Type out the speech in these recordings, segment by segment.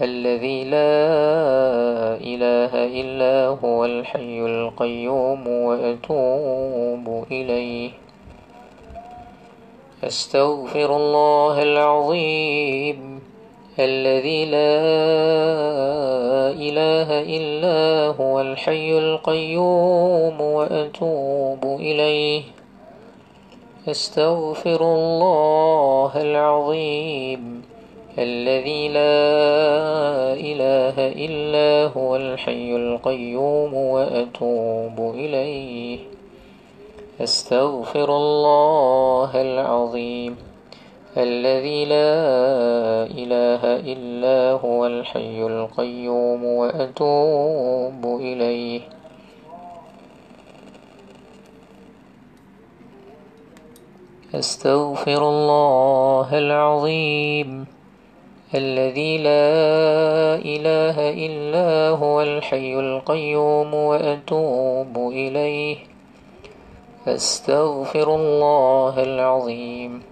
الذي لا إله إلا هو الحي القيوم وأتوب إليه. أستغفر الله العظيم الذي لا إله إلا هو الحي القيوم وأتوب إليه. أستغفر الله العظيم الذي لا إله إلا هو الحي القيوم وأتوب إليه. أستغفر الله العظيم الذي لا إله إلا هو الحي القيوم وأتوب إليه. أستغفر الله العظيم الذي لا إله إلا هو الحي القيوم وأتوب إليه. أستغفر الله العظيم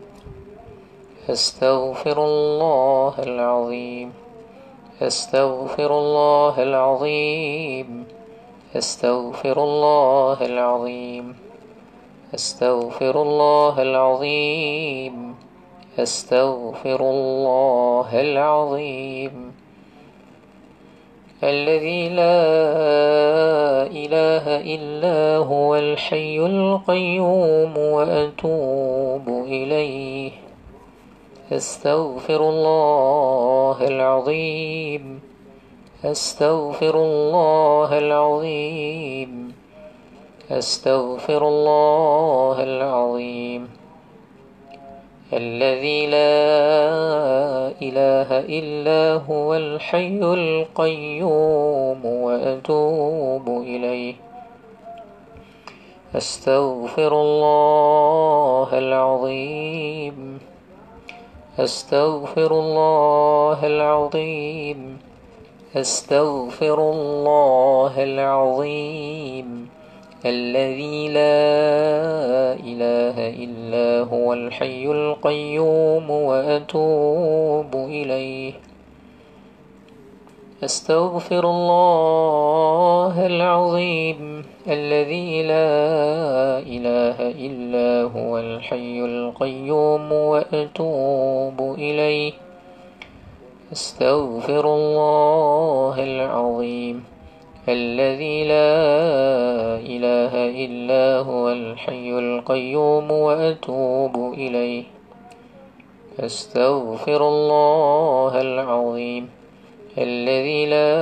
أستغفر الله العظيم أستغفر الله العظيم أستغفر الله العظيم أستغفر الله العظيم أستغفر الله العظيم الذي لا إله إلا هو الحي القيوم وأتوب إليه. أستغفر الله العظيم أستغفر الله العظيم أستغفر الله العظيم الذي لا إله إلا هو الحي القيوم وأتوب إليه. أستغفر الله العظيم أستغفر الله العظيم أستغفر الله العظيم الذي لا إله إلا هو الحي القيوم وأتوب إليه. أستغفر الله العظيم الذي لا إله إلا هو الحي القيوم وأتوب إليه. أستغفر الله العظيم الذي لا إله إلا هو الحي القيوم وأتوب إليه. أستغفر الله العظيم الذي لا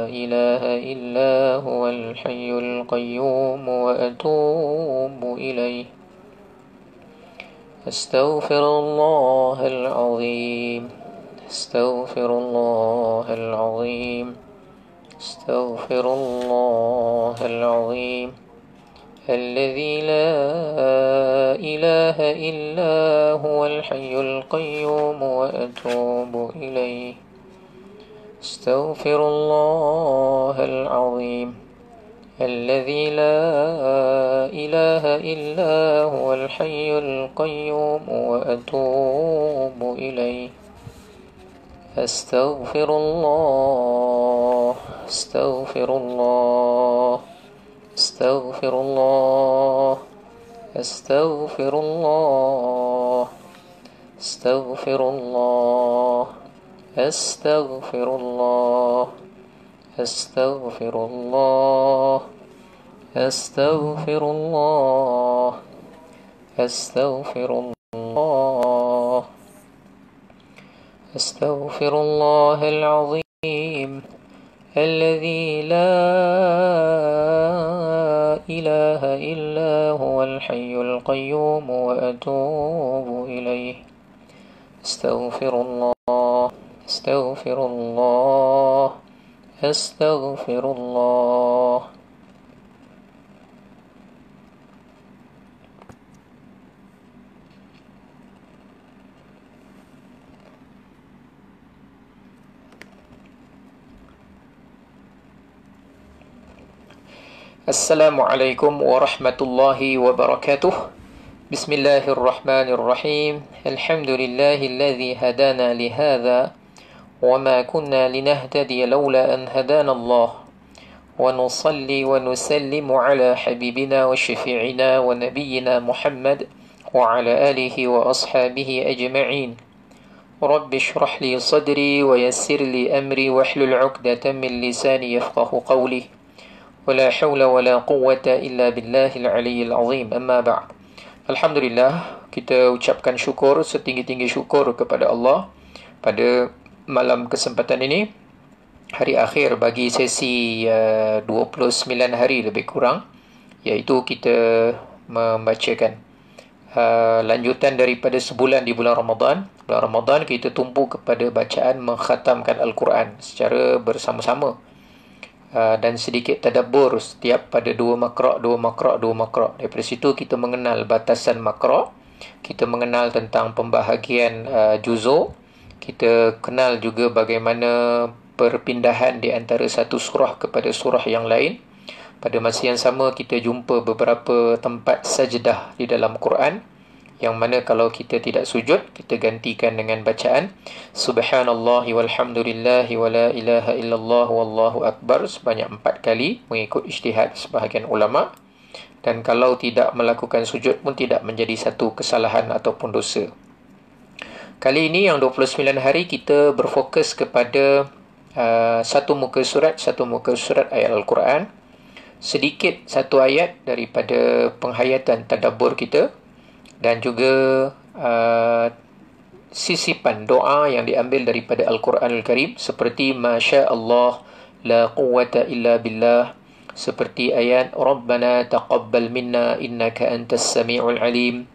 إله إلا هو الحي القيوم وأتوب إليه. أستغفر الله العظيم أستغفر الله العظيم أستغفر الله العظيم الذي لا إله إلا هو الحي القيوم وأتوب إليه. أستغفر الله العظيم الذي لا إله إلا هو الحي القيوم وأتوب إليه. أستغفر الله أستغفر الله أستغفر الله أستغفر الله أستغفر الله أستغفر الله أستغفر الله أستغفر الله أستغفر الله أستغفر الله العظيم الذي لا إله إلا هو الحي القيوم وأتوب إليه. أستغفر الله أستغفر الله أستغفر الله Assalamualaikum warahmatullahi wabarakatuh. Bismillahirrahmanirrahim. Alhamdulillahilladzi hadana lihadza وما كنا لنهتدي لولا أن هدانا الله ونصلي ونسلم على حبيبنا وشفيعنا ونبينا محمد وعلى آله وأصحابه أجمعين رب اشرح لي صدري ويسر لي أمري واحلل عقدة من لساني يفقه قولي ولا حول ولا قوة إلا بالله العلي العظيم أما بعد. Alhamdulillah, kita ucapkan syukur setinggi-tinggi syukur kepada Allah pada malam kesempatan ini, hari akhir bagi sesi 29 hari lebih kurang, iaitu kita membacakan lanjutan daripada sebulan di bulan Ramadan. Bulan Ramadan kita tumpu kepada bacaan mengkhatamkan Al-Quran secara bersama-sama, dan sedikit tadabbur setiap pada 2 makra'. Daripada situ kita mengenal batasan makra', kita mengenal tentang pembahagian juzuk, kita kenal juga bagaimana perpindahan di antara satu surah kepada surah yang lain. Pada masa yang sama kita jumpa beberapa tempat sajdah di dalam Quran, yang mana kalau kita tidak sujud, kita gantikan dengan bacaan Subhanallahi walhamdulillahi wa la ilaha illallah wallahu akbar sebanyak 4 kali mengikut ijtihad sebahagian ulama'. Dan kalau tidak melakukan sujud pun tidak menjadi satu kesalahan ataupun dosa. Kali ini yang 29 hari kita berfokus kepada satu muka surat ayat Al-Quran, sedikit satu ayat daripada penghayatan tadabbur kita, dan juga sisipan doa yang diambil daripada Al-Quranul Karim, seperti Masya Allah la quwwata illa billah, seperti ayat Rabbana taqabbal minna innaka antas sami'ul alim.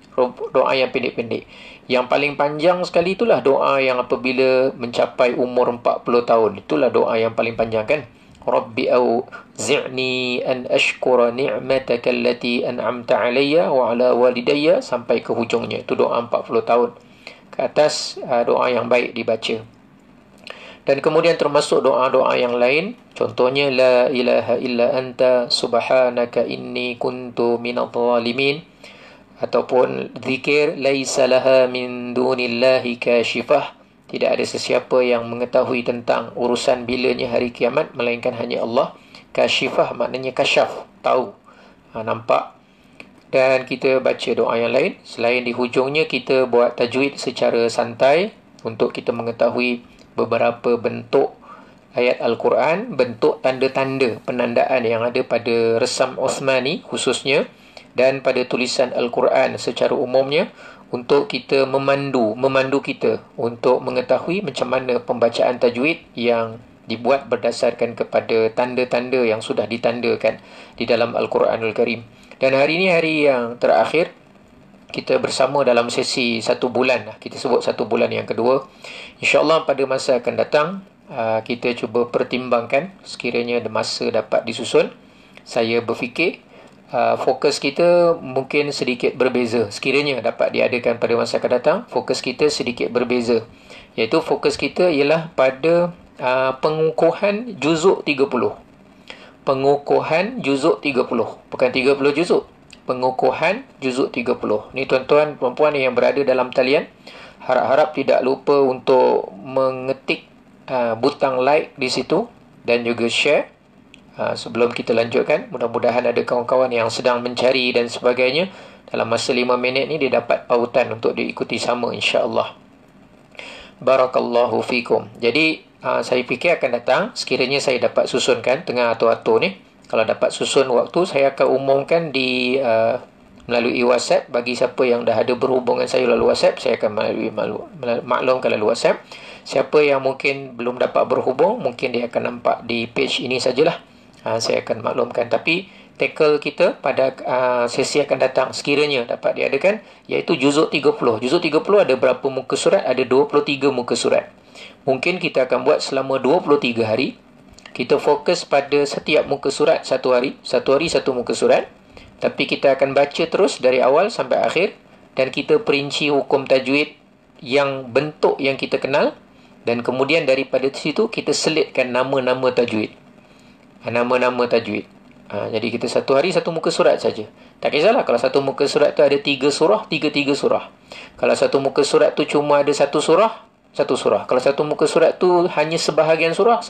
Doa yang pendek-pendek. Yang paling panjang sekali itulah doa yang apabila mencapai umur 40 tahun. Itulah doa yang paling panjang, kan? Rabbi auzi'ni an ashkura ni'mataka allati an'amta alayya wa ala walidayya, sampai ke hujungnya. Itu doa 40 tahun ke atas, doa yang baik dibaca. Dan kemudian termasuk doa-doa yang lain, contohnya la ilaha illa anta subhanaka inni kuntu minadh dhalimin, ataupun zikir laisa laha min dunillahi kashifah, tidak ada sesiapa yang mengetahui tentang urusan bilanya hari kiamat melainkan hanya Allah. Kashifah maknanya kasyaf, tahu, nampak. Dan kita baca doa yang lain. Selain di hujungnya kita buat tajwid secara santai untuk kita mengetahui beberapa bentuk ayat Al-Quran, bentuk tanda-tanda penandaan yang ada pada resam Osmani khususnya, dan pada tulisan Al-Quran secara umumnya, untuk kita memandu kita untuk mengetahui macam mana pembacaan tajwid yang dibuat berdasarkan kepada tanda-tanda yang sudah ditandakan di dalam Al-Quranul Karim. Dan hari ini hari yang terakhir kita bersama dalam sesi 1 bulan. Kita sebut 1 bulan yang kedua. InsyaAllah pada masa akan datang, kita cuba pertimbangkan sekiranya masa dapat disusun. Saya berfikir fokus kita mungkin sedikit berbeza. Sekiranya dapat diadakan pada masa akan datang, fokus kita sedikit berbeza. Iaitu fokus kita ialah pada pengukuhan juzuk 30. Pengukuhan juzuk 30. Bukan 30 juzuk. Pengukuhan juzuk 30. Ni tuan-tuan perempuan yang berada dalam talian, harap-harap tidak lupa untuk mengetik butang like di situ dan juga share. Sebelum kita lanjutkan, mudah-mudahan ada kawan-kawan yang sedang mencari dan sebagainya, dalam masa 5 minit ni dia dapat pautan untuk diikuti sama, insya-Allah. Barakallahu fikum. Jadi saya fikir akan datang, sekiranya saya dapat susunkan tengah atur-atur ni, kalau dapat susun waktu, saya akan umumkan di melalui WhatsApp. Bagi siapa yang dah ada berhubungan saya melalui WhatsApp, saya akan maklumkan melalui WhatsApp. Siapa yang mungkin belum dapat berhubung, mungkin dia akan nampak di page ini sajalah. Saya akan maklumkan. Tapi tackle kita pada sesi akan datang, sekiranya dapat diadakan, iaitu juzuk 30. Juzuk 30 ada berapa muka surat? Ada 23 muka surat. Mungkin kita akan buat selama 23 hari. Kita fokus pada setiap muka surat satu hari. Satu hari satu muka surat. Tapi kita akan baca terus dari awal sampai akhir. Dan kita perinci hukum tajwid yang bentuk yang kita kenal. Dan kemudian daripada situ kita selitkan nama-nama tajwid. Nama-nama tajwid. Jadi kita satu hari satu muka surat saja. Tak kisahlah kalau satu muka surat tu ada 3 surah, 3 surah. Kalau satu muka surat tu cuma ada 1 surah, satu surah. Kalau satu muka surat tu hanya sebahagian surah,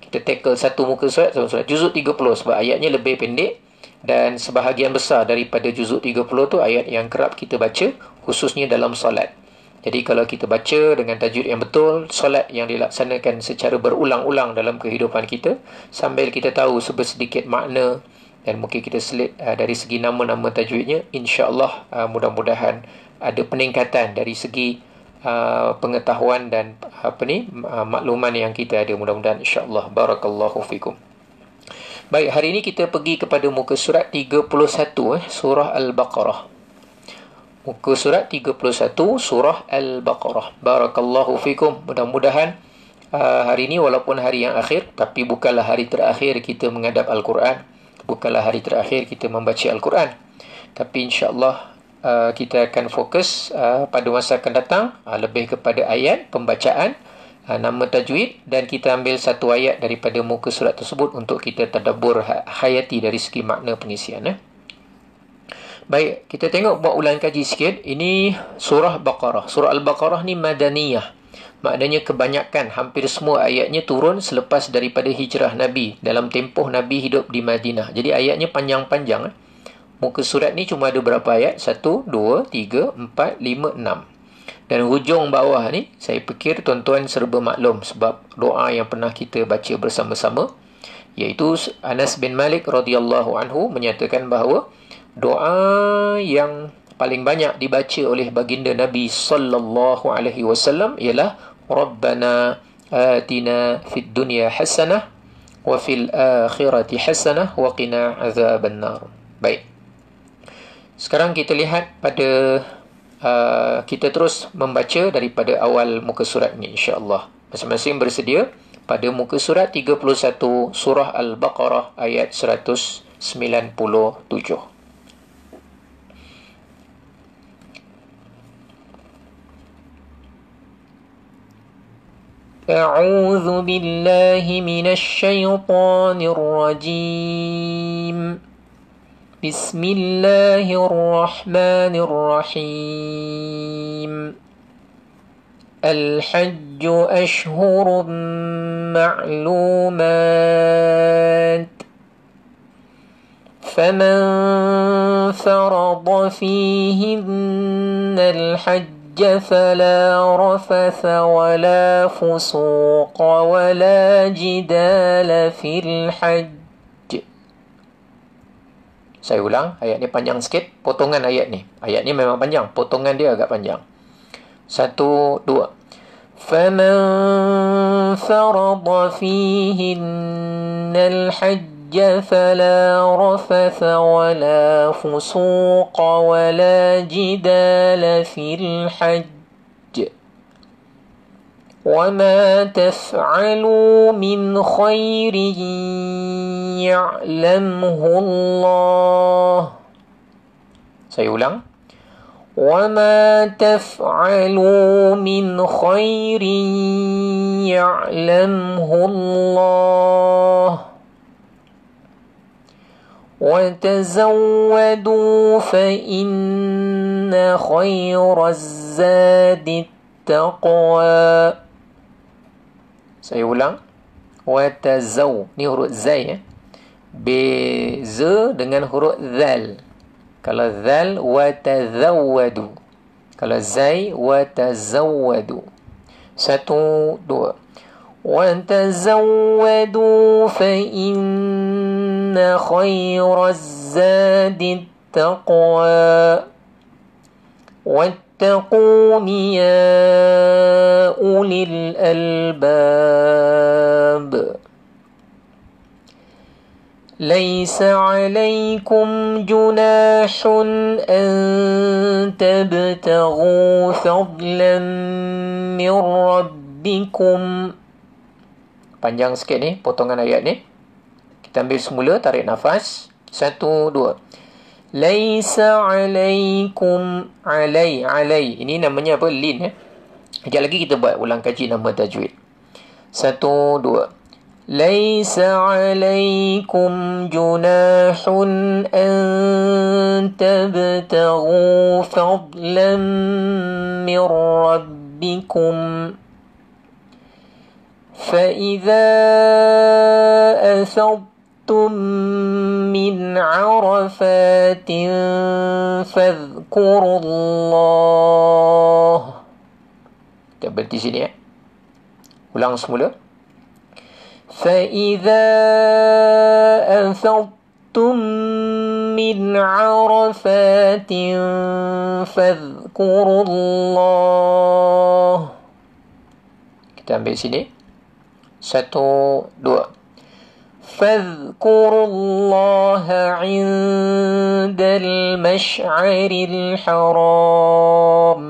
kita tackle satu muka surat, satu surah. Juzuk 30 sebab ayatnya lebih pendek dan sebahagian besar daripada juzuk 30 tu ayat yang kerap kita baca, khususnya dalam solat. Jadi kalau kita baca dengan tajwid yang betul, solat yang dilaksanakan secara berulang-ulang dalam kehidupan kita, sambil kita tahu sedikit makna dan mungkin kita selit dari segi nama-nama tajwidnya, insya-Allah mudah-mudahan ada peningkatan dari segi pengetahuan dan makluman yang kita ada, mudah-mudahan insya-Allah. Barakallahu fikum. Baik, hari ini kita pergi kepada muka surat 31 surah Al-Baqarah. Muka surat 31 surah Al-Baqarah. Barakallahu fikum. Mudah-mudahan hari ini walaupun hari yang akhir, tapi bukanlah hari terakhir kita menghadap Al-Quran, bukanlah hari terakhir kita membaca Al-Quran, tapi insya-Allah kita akan fokus pada masa akan datang lebih kepada ayat pembacaan, nama tajwid, dan kita ambil satu ayat daripada muka surat tersebut untuk kita tadabbur hayati dari segi makna pengisian. Baik, kita tengok buat ulang kaji sikit. Ini surah Baqarah. Surah Al-Baqarah ni madaniyah. Maknanya kebanyakan, hampir semua ayatnya turun selepas daripada hijrah Nabi, dalam tempoh Nabi hidup di Madinah. Jadi ayatnya panjang-panjang. Muka surat ni cuma ada berapa ayat? 1, 2, 3, 4, 5, 6. Dan hujung bawah ni, saya fikir tuan-tuan serba maklum sebab doa yang pernah kita baca bersama-sama, iaitu Anas bin Malik radhiyallahu anhu menyatakan bahawa doa yang paling banyak dibaca oleh baginda Nabi sallallahu alaihi wasallam ialah Rabbana atina fid dunya hasanah wa fil akhirati hasanah wa qina azabannar. Baik. Sekarang kita lihat pada kita terus membaca daripada awal muka surat ini insya-Allah. Masing-masing bersedia pada muka surat 31 surah Al-Baqarah ayat 197. أعوذ بالله من الشيطان الرجيم بسم الله الرحمن الرحيم الحج أشهر معلومات فمن فرض فيهن الحج فلا رفث ولا فسوق ولا جدال في الحج. Saya ulang, ayat ni panjang sikit, potongan ayat ni. Ayat ni memang panjang, potongan dia agak panjang. 1, 2. فَمَنْ فَرَضَ فِيهِنَّ الْحَجَّ فلا رفث ولا فسوق ولا جدال في الحج وما تفعلوا من خير يعلمه الله. Saya ulang. وما تفعلوا من خير يعلمه الله وتزودوا فإن خير الزاد التقوى. Saya ulang. Watazaw. Ni huruf zai. Beza dengan huruf zal. Kalau zal, watazawwadu. Kalau zai, watazawwadu. 1, 2. وتزودوا فإن خير الزاد التقوى واتقون يا أولي الألباب ليس عليكم جناح أن تبتغوا فضلا من ربكم. Panjang sikit ni, potongan ayat ni. Kita ambil semula, tarik nafas. 1, 2. Laisa alaikum alai. Ini namanya apa? Lin. Sekejap lagi kita buat ulang kaji nama tajwid. 1, 2. Laisa alaikum junahun an tabtaghu fadlan min rabbikum ربكم فإذا أفضتم من عرفات فاذكروا الله. Kita berhenti sini ya. Ulang semula. فإذا أفضتم من عرفات فاذكروا الله. Kita ambil sini. 1, 2. فاذكروا الله عند المشعر الحرام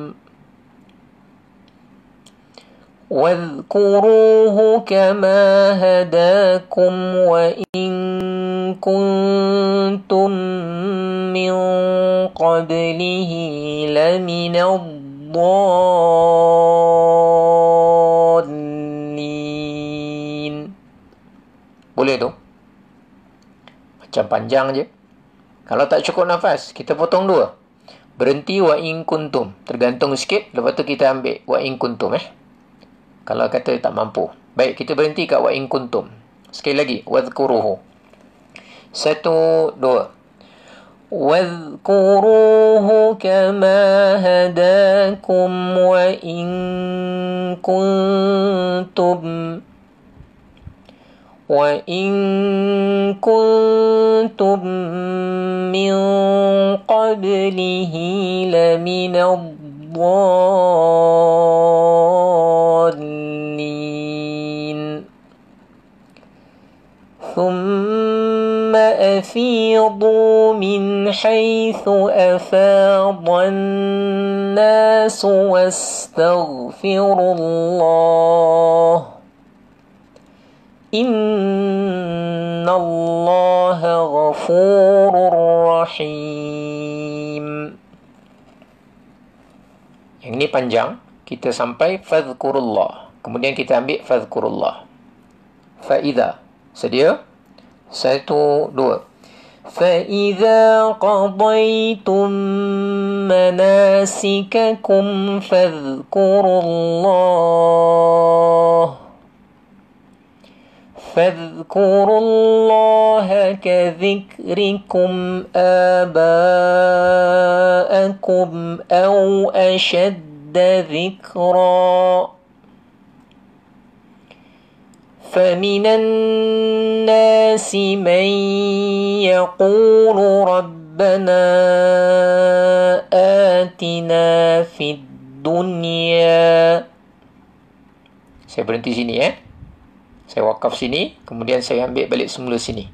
واذكروه كما هداكم وإن كنتم من قبله لمن الضالين. Boleh tu? Macam panjang je. Kalau tak cukup nafas, kita potong 2. Berhenti wa in kuntum. Tergantung sikit. Lepas tu kita ambil wa in kuntum Kalau kata tak mampu. Baik, kita berhenti kat wa in kuntum. Sekali lagi. Wadhkuruhu. 1, 2. Wadhkuruhu kama hadakum wa in kuntum min qablihi lamina الضالين ثم أفيضوا من حيث أفاض الناس واستغفروا الله إن الله غفور رحيم. Yang ini panjang. Kita sampai fadhkurullah. Kemudian kita ambil fadhkurullah. Fa'idha. Sedia? 1, 2. فَإِذَا قَضَيْتُمْ مَنَاسِكَكُمْ فَاذْكُرُوا اللَّهَ كَذِكْرِكُمْ آبَاءَكُمْ أَوْ أَشَدَّ ذِكْرًا فَمِنَ النَّاسِ مَنْ يَقُولُ رَبَّنَا آتِنَا فِي الدُّنْيَا. Saya berhenti sini Saya wakaf sini, kemudian saya ambil balik semula sini.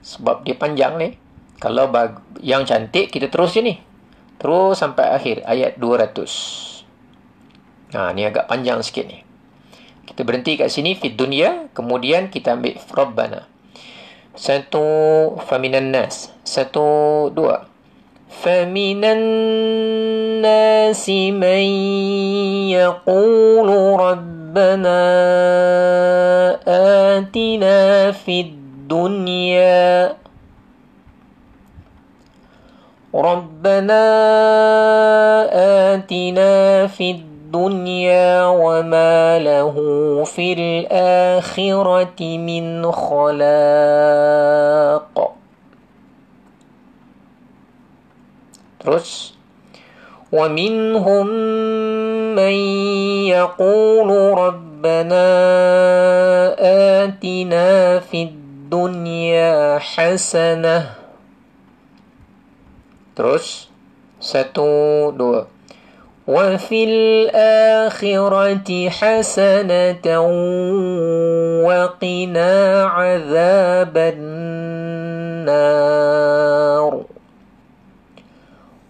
Sebab dia panjang ni. Kalau yang cantik, kita terus sini. Terus sampai akhir, ayat 200. Ni agak panjang sikit ni. Kita berhenti kat sini, fid dunya. Kemudian kita ambil Rabbana. 1, faminan nas. 1, 2. Faminan nasi man yaqulu Rabbana آتنا في الدنيا ربنا آتنا في الدنيا وما له في الآخرة من خلاق. Terus ومنهم من يقول ربنا آتنا في الدنيا حسنة. Terus 1, 2. وفي الآخرة حسنة وقنا عذاب النار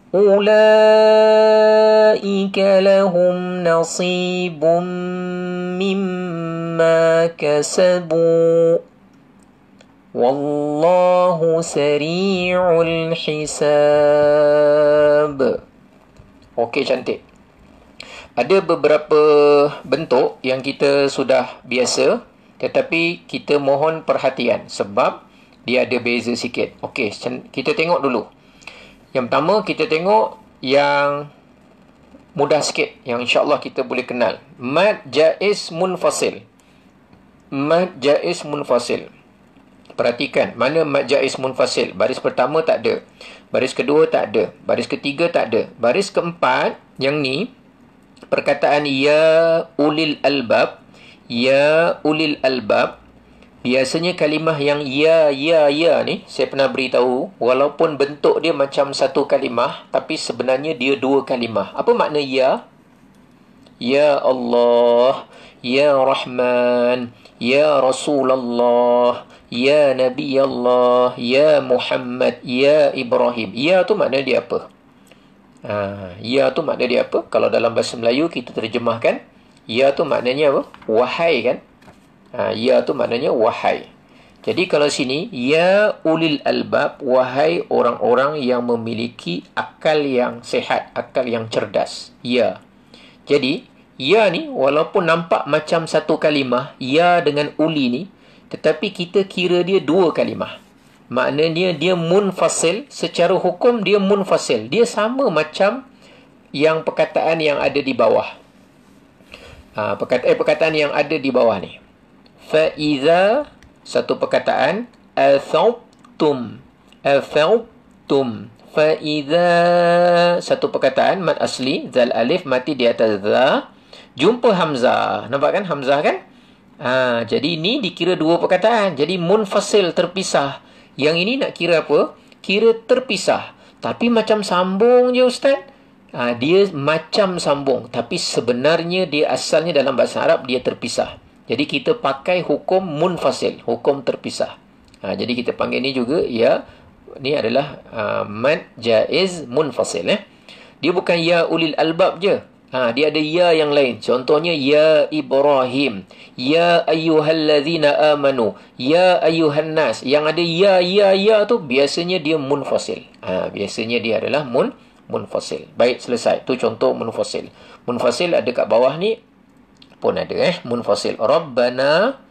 أولئك لهم نصيب مما كسبوا والله سريع الحساب. Okey, cantik. Ada beberapa bentuk yang kita sudah biasa, tetapi kita mohon perhatian sebab dia ada beza sikit. Okey, kita tengok dulu. Yang pertama, kita tengok yang mudah sikit yang insya-Allah kita boleh kenal. Mad jaiz munfasil. Mad jaiz munfasil. Perhatikan, mana mad jaiz munfasil? Baris pertama tak ada. Baris kedua tak ada. Baris ketiga tak ada. Baris keempat, yang ni, perkataan ya ulil albab. Ya ulil albab. Biasanya kalimah yang ya ni, saya pernah beritahu, walaupun bentuk dia macam satu kalimah, tapi sebenarnya dia dua kalimah. Apa makna ya? Ya Allah, Ya Rahman, Ya Rasulullah, Ya Nabi Allah, Ya Muhammad, Ya Ibrahim. Ya tu makna dia apa? Ya tu makna dia apa? Kalau dalam bahasa Melayu kita terjemahkan, ya tu maknanya apa? Wahai kan? Ya tu maknanya wahai. Jadi kalau sini, ya ulil albab, wahai orang-orang yang memiliki akal yang sehat, akal yang cerdas. Ya. Jadi, ya ni walaupun nampak macam satu kalimah, ya dengan uli ni, tetapi kita kira dia dua kalimah. Maknanya dia munfasil, secara hukum dia munfasil. Dia sama macam yang perkataan yang ada di bawah. Perkataan yang ada di bawah ni. Fa'iza, satu perkataan, afautum. Afautum. Fa'iza, satu perkataan, mad asli, zal alif, mati di atas za. Jumpa hamzah. Nampak kan hamzah kan? Jadi ini dikira dua perkataan. Jadi munfasil, terpisah. Yang ini nak kira apa? Kira terpisah. Tapi macam sambung je Ustaz. Dia macam sambung. Tapi sebenarnya dia asalnya dalam bahasa Arab dia terpisah. Jadi kita pakai hukum munfasil. Hukum terpisah. Jadi kita panggil ni juga ya. Ni adalah mad jaiz munfasil. Dia bukan ya ulil albab je. Dia ada ya yang lain. Contohnya ya Ibrahim, ya ayyuhallazina amanu, ya ayyuhan nas. Yang ada ya tu biasanya dia munfasil. Biasanya dia adalah munfasil. Baik, selesai. Tu contoh munfasil. Munfasil ada kat bawah ni pun ada munfasil. Rabbana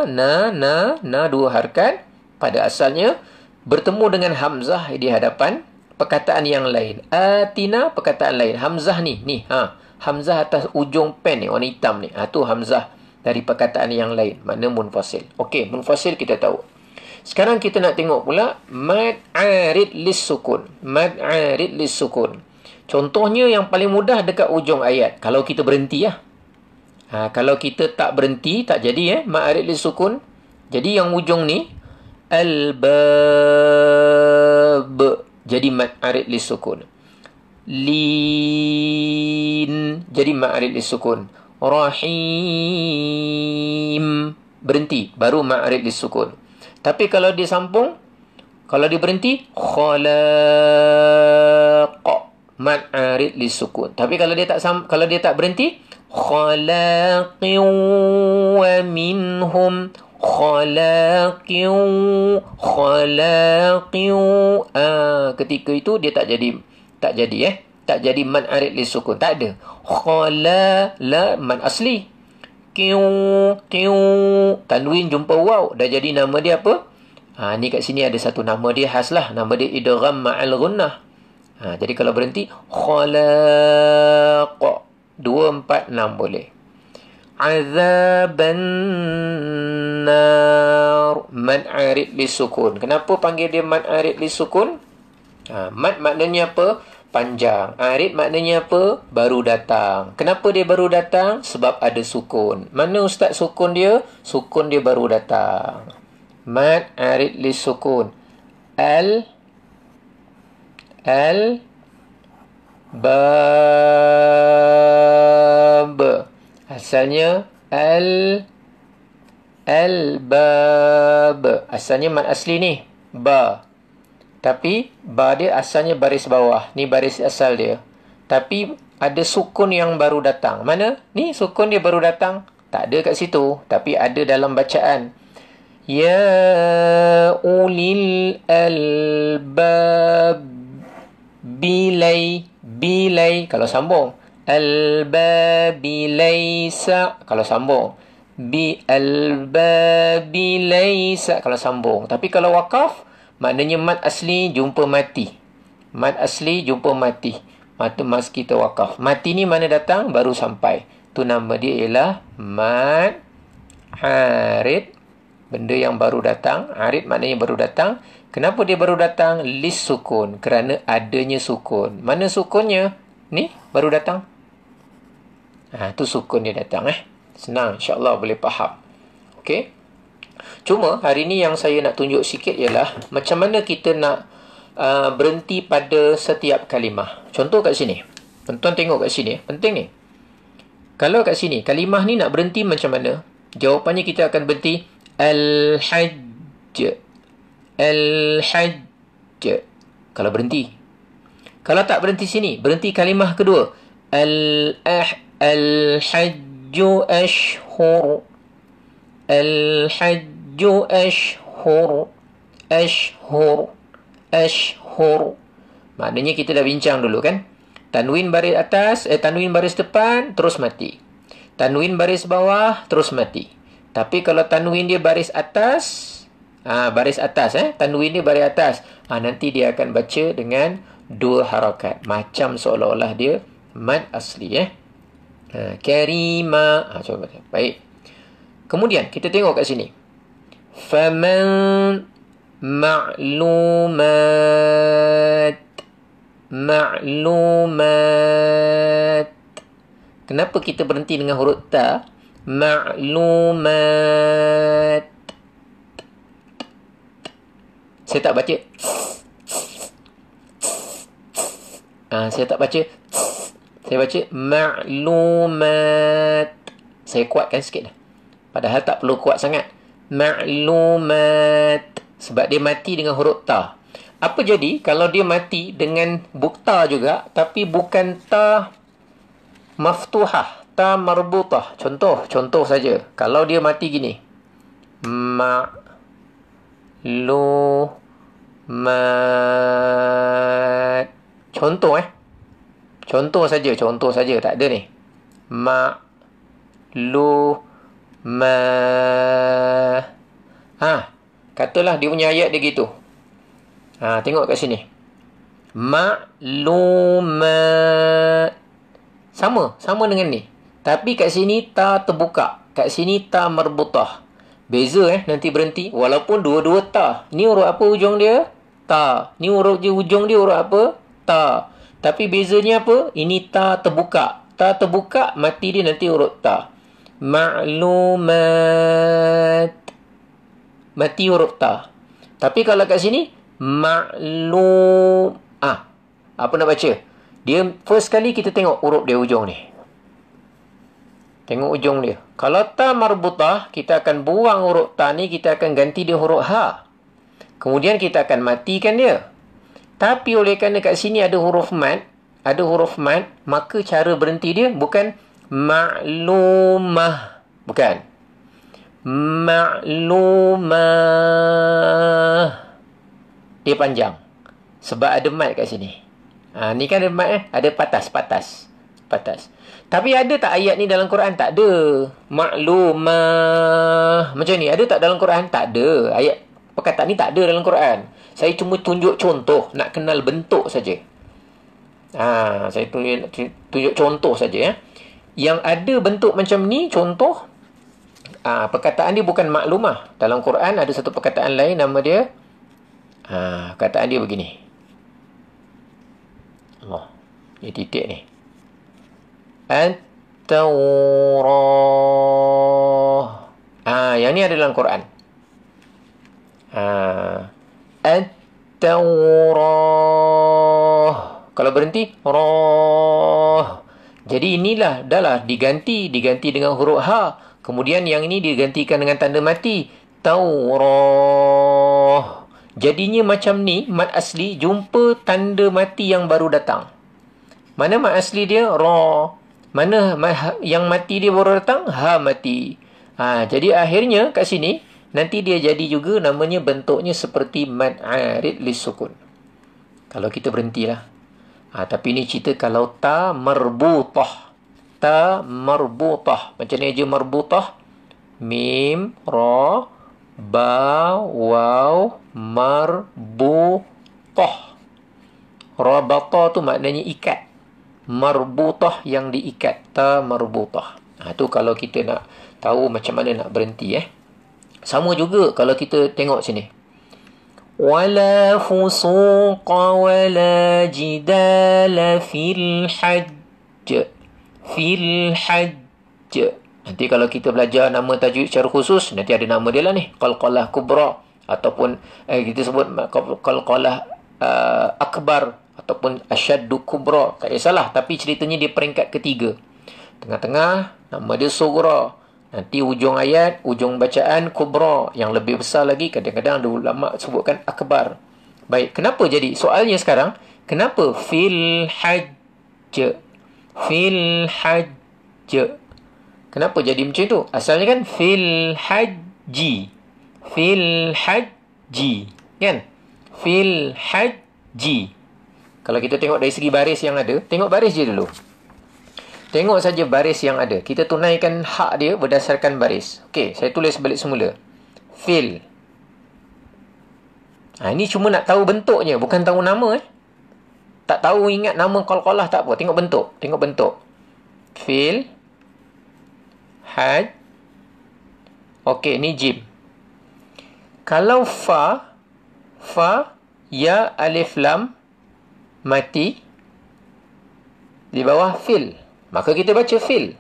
na dua harakat pada asalnya bertemu dengan hamzah di hadapan perkataan yang lain. Atina perkataan lain. Hamzah ni. Hamzah atas ujung pen ni, warna hitam ni. Tu hamzah dari perkataan yang lain. Makna munfasil. Okey, munfasil kita tahu. Sekarang kita nak tengok pula mad arid lis sukun. Mad arid lis sukun. Contohnya yang paling mudah dekat ujung ayat. Kalau kita berhenti kalau kita tak berhenti, tak jadi mad arid lis sukun. Jadi yang ujung ni albab. Jadi mad arid lis sukun. Lin. Jadi mad arid lis sukun. Rahim. Berhenti. Baru mad arid lis sukun. Tapi kalau dia sambung, kalau dia berhenti, khalaq. Mad arid lis sukun. Tapi kalau dia tak berhenti, khalaqin wa minhum. Khalaqin. Ketika itu dia tak jadi mad arid lis sukun. Tak ada. Khala mad asli. Tanwin jumpa waw, dah jadi nama dia apa? Ni kat sini ada satu nama dia khas lah. Nama dia idgham ma'al ghunnah. Jadi kalau berhenti khalaq 2, 4, 6 boleh. Azaban nar. Mad arid lis sukun. Kenapa panggil dia mad arid lis sukun? Mad maknanya apa? Panjang. Arid maknanya apa? Baru datang. Kenapa dia baru datang? Sebab ada sukun. Mana Ustaz sukun dia? Sukun dia baru datang. Mad arid lis sukun. Bab. Asalnya al-bab. Asalnya mad asli ni ba. Tapi ba dia asalnya baris bawah. Ni baris asal dia. Tapi ada sukun yang baru datang. Mana? Ni sukun dia baru datang. Tak ada kat situ. Tapi ada dalam bacaan. Ya ulil albab. Bilay. Kalau sambung. Al-babi laysa. Kalau sambung. Al-babi laysa. Kalau sambung. Tapi kalau wakaf, maknanya mad asli jumpa mati. Mad asli jumpa mati. Mas kita wakaf. Mati ni mana datang? Baru sampai. Tu nama dia ialah mad arid. Benda yang baru datang. Arid maknanya baru datang. Kenapa dia baru datang? Lis sukun. Kerana adanya sukun. Mana sukunnya? Ni baru datang. Tu sukun dia datang. Senang, insyaAllah boleh faham. Okey. Cuma hari ni yang saya nak tunjuk sikit ialah macam mana kita nak berhenti pada setiap kalimah. Contoh kat sini. Tuan-tuan tengok kat sini. Penting ni. Kalau kat sini, kalimah ni nak berhenti macam mana? Jawapannya kita akan berhenti Al-Hajj. Al-Hajj. Kalau berhenti. Kalau tak berhenti sini, berhenti kalimah kedua. Al-Hajju ashhur. Al-Hajju ashhur. Ashhur. Ashhur. Maknanya kita dah bincang dulu kan. Tanwin baris atas, tanwin baris depan, terus mati. Tanwin baris bawah, terus mati. Tapi kalau tanwin dia baris atas, baris atas, tanwin dia baris atas, nanti dia akan baca dengan 2 harakat. Macam seolah-olah dia mad asli, Karima. Coba. Baik. Kemudian, kita tengok kat sini. Faman ma'lumat. Ma'lumat. Kenapa kita berhenti dengan huruf ta? Ma'lumat. Saya tak baca. Saya tak baca. Saya baca ma'lumat. Saya kuatkan sikit dah. Padahal tak perlu kuat sangat. Ma'lumat. Sebab dia mati dengan huruf ta. Apa jadi kalau dia mati dengan bukta juga, tapi bukan ta maftuhah, ta marbutah. Contoh saja. Kalau dia mati gini. Ma'lumat. Contoh Contoh saja, tak ada ni. Katalah dia punya ayat dia gitu. Tengok kat sini. Ma'lumat. Sama dengan ni. Tapi kat sini ta terbuka. Kat sini ta marbutah. Beza nanti berhenti. Walaupun dua-dua ta. Ni huruf apa hujung dia? Ta. Ni huruf je hujung dia huruf apa? Ta. Tapi bezanya apa? Ini ta terbuka. Ta terbuka, mati dia nanti huruf ta. Ma'lumat. Mati huruf ta. Tapi kalau kat sini, maklum. Apa nak baca? Dia first kali kita tengok huruf dia hujung ni. Tengok hujung dia. Kalau ta marbutah, kita akan buang huruf ta ni, kita akan ganti dia huruf ha. Kemudian kita akan matikan dia. Tapi oleh kerana kat sini ada huruf mad, maka cara berhenti dia bukan maklumah. Bukan. Maklumah. Dia panjang. Sebab ada mat kat sini. Ni kan ada mat ada patas. Tapi ada tak ayat ni dalam Quran? Tak ada. Maklumah. Macam ni. Ada tak dalam Quran? Tak ada. Ayat perkataan ni tak ada dalam Quran. Saya cuma tunjuk contoh. Nak kenal bentuk saja. Saya tunjuk contoh saja. Yang ada bentuk macam ni, contoh. Perkataan dia bukan maklumah. Dalam Quran ada satu perkataan lain, nama dia perkataan dia begini. Allah. Ini titik ni. At-Tawrah. Yang ni ada dalam Quran. At-Tawrah. Kalau berhenti, Rah. Jadi inilah, dah lah diganti dengan huruf ha. Kemudian yang ini digantikan dengan tanda mati. Taurah. Jadinya macam ni, mat asli jumpa tanda mati yang baru datang. Mana mat asli dia? Ra. Mana yang mati dia baru datang? Ha mati. Jadi akhirnya kat sini, nanti dia jadi juga namanya bentuknya seperti mad arid lisukun. Kalau kita berhentilah. Tapi ni cerita kalau ta marbutah. Ta marbutah. Macam ni aja marbutah. Mim, ra, ba, waw, marbutah. Rabata tu maknanya ikat. marbutah yang diikat. Ta marbutah. Tu kalau kita nak tahu macam mana nak berhenti. Sama juga kalau kita tengok sini. Wala fusuqa wala jidala fil hajj. Fil hajj. Nanti kalau kita belajar nama tajwid secara khusus, nanti ada nama dia lah ni. Qalqalah kubra. Ataupun kita sebut qalqalah akbar. Ataupun asyaddu kubra. Tak kisahlah. Tapi ceritanya dia peringkat ketiga. Tengah-tengah, nama dia sughra. Nanti ujung ayat, ujung bacaan kubra. Yang lebih besar lagi, kadang-kadang ada ulama sebutkan akbar. Baik, kenapa jadi? Soalnya sekarang, kenapa fil hajj? Fil hajj. Kenapa jadi macam tu? Asalnya kan fil hajji. Fil hajji. Kan? Fil hajji. Kalau kita tengok dari segi baris yang ada, tengok baris je dulu. Tengok saja baris yang ada. Kita tunaikan hak dia berdasarkan baris. Okey, saya tulis balik semula. Fil. Ini cuma nak tahu bentuknya, bukan tahu nama. Tak tahu ingat nama qalqalah tak apa. Tengok bentuk. Tengok bentuk. Fil. Haj. Okey, ni jim. Kalau fa, ya, alif, lam, mati. Di bawah fil. Maka kita baca fil.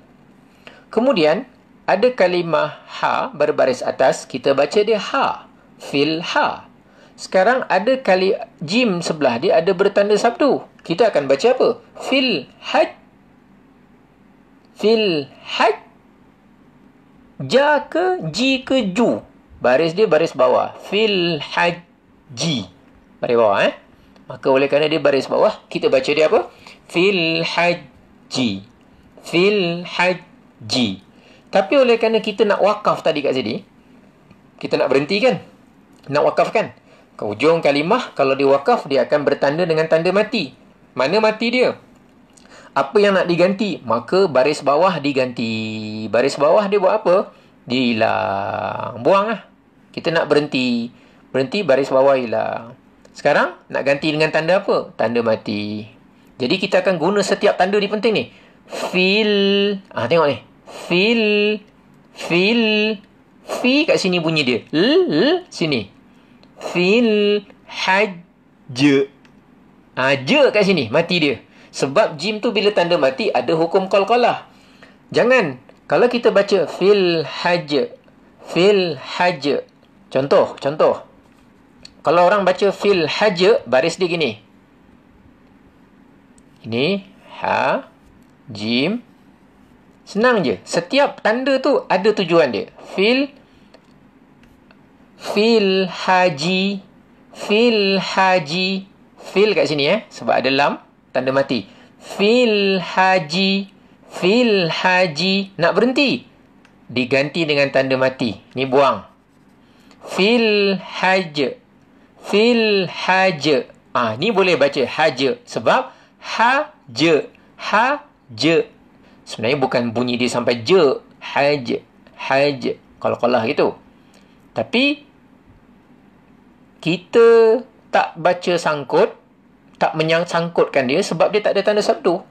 Kemudian, ada kalimah ha berbaris atas. Kita baca dia ha. Fil ha. Sekarang ada kali jim sebelah dia ada bertanda sabdu. Kita akan baca apa? Fil haj. Fil haj. Ja ke ji ke ju. Baris dia baris bawah. Fil haji. Baris bawah. Maka oleh kerana dia baris bawah, kita baca dia apa? Fil haji. Fil haji. Tapi oleh kerana kita nak wakaf tadi kat sini, kita nak berhenti kan? Nak wakaf kan? Ke hujung kalimah, kalau dia wakaf, dia akan bertanda dengan tanda mati. Mana mati dia? Apa yang nak diganti? Maka baris bawah diganti. Baris bawah dia buat apa? Dia hilang. Buang lah. Kita nak berhenti. Berhenti, baris bawah hilang. Sekarang, nak ganti dengan tanda apa? Tanda mati. Jadi kita akan guna setiap tanda ni penting ni. Fil. Tengok ni. Fil. Fil. Fi kat sini bunyi dia. Sini. Fil. Hajj. Je kat sini. Mati dia. Sebab jim tu bila tanda mati, ada hukum qalqalah. Jangan. Kalau kita baca fil hajj. Fil hajj. Contoh. Kalau orang baca fil hajj, baris dia gini. Ini. Ha. Jim. Senang je. Setiap tanda tu ada tujuan dia. Fil haji. Fil haji. Fil kat sini sebab ada lam, tanda mati. Fil haji. Fil haji. Nak berhenti, diganti dengan tanda mati. Ni buang. Fil haj. Fil haj. Ni boleh baca haj. Sebab haj. Sebenarnya bukan bunyi dia sampai je. Haj. Qalqalah gitu. Tapi kita tak baca sangkut, tak menyangkutkan dia sebab dia tak ada tanda sabdu.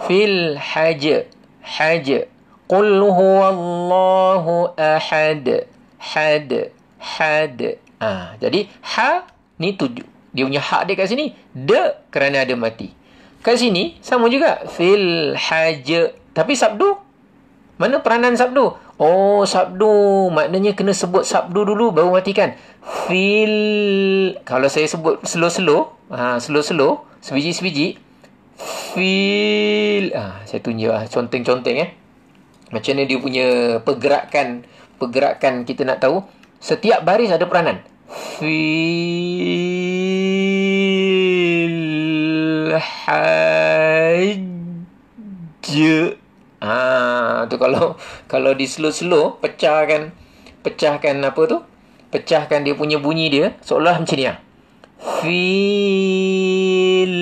Fil haj. Qul huwallahu ahad. Had. Jadi ha ni tujuh. Dia punya hak dia kat sini. De kerana ada mati. Kat sini sama juga. Fil haj. Tapi sabdu? Mana peranan sabdu? Oh, sabdu. Maknanya kena sebut sabdu dulu baru matikan. Fil. Kalau saya sebut slow-slow. Slow-slow. Sebiji-sebiji. Fil. Saya tunjuk conteng-conteng Macam mana dia punya pergerakan kita nak tahu. Setiap baris ada peranan. Fil hajj. Tu kalau di slow-slow pecahkan apa tu? Pecahkan dia punya bunyi dia seolah macam ni Fil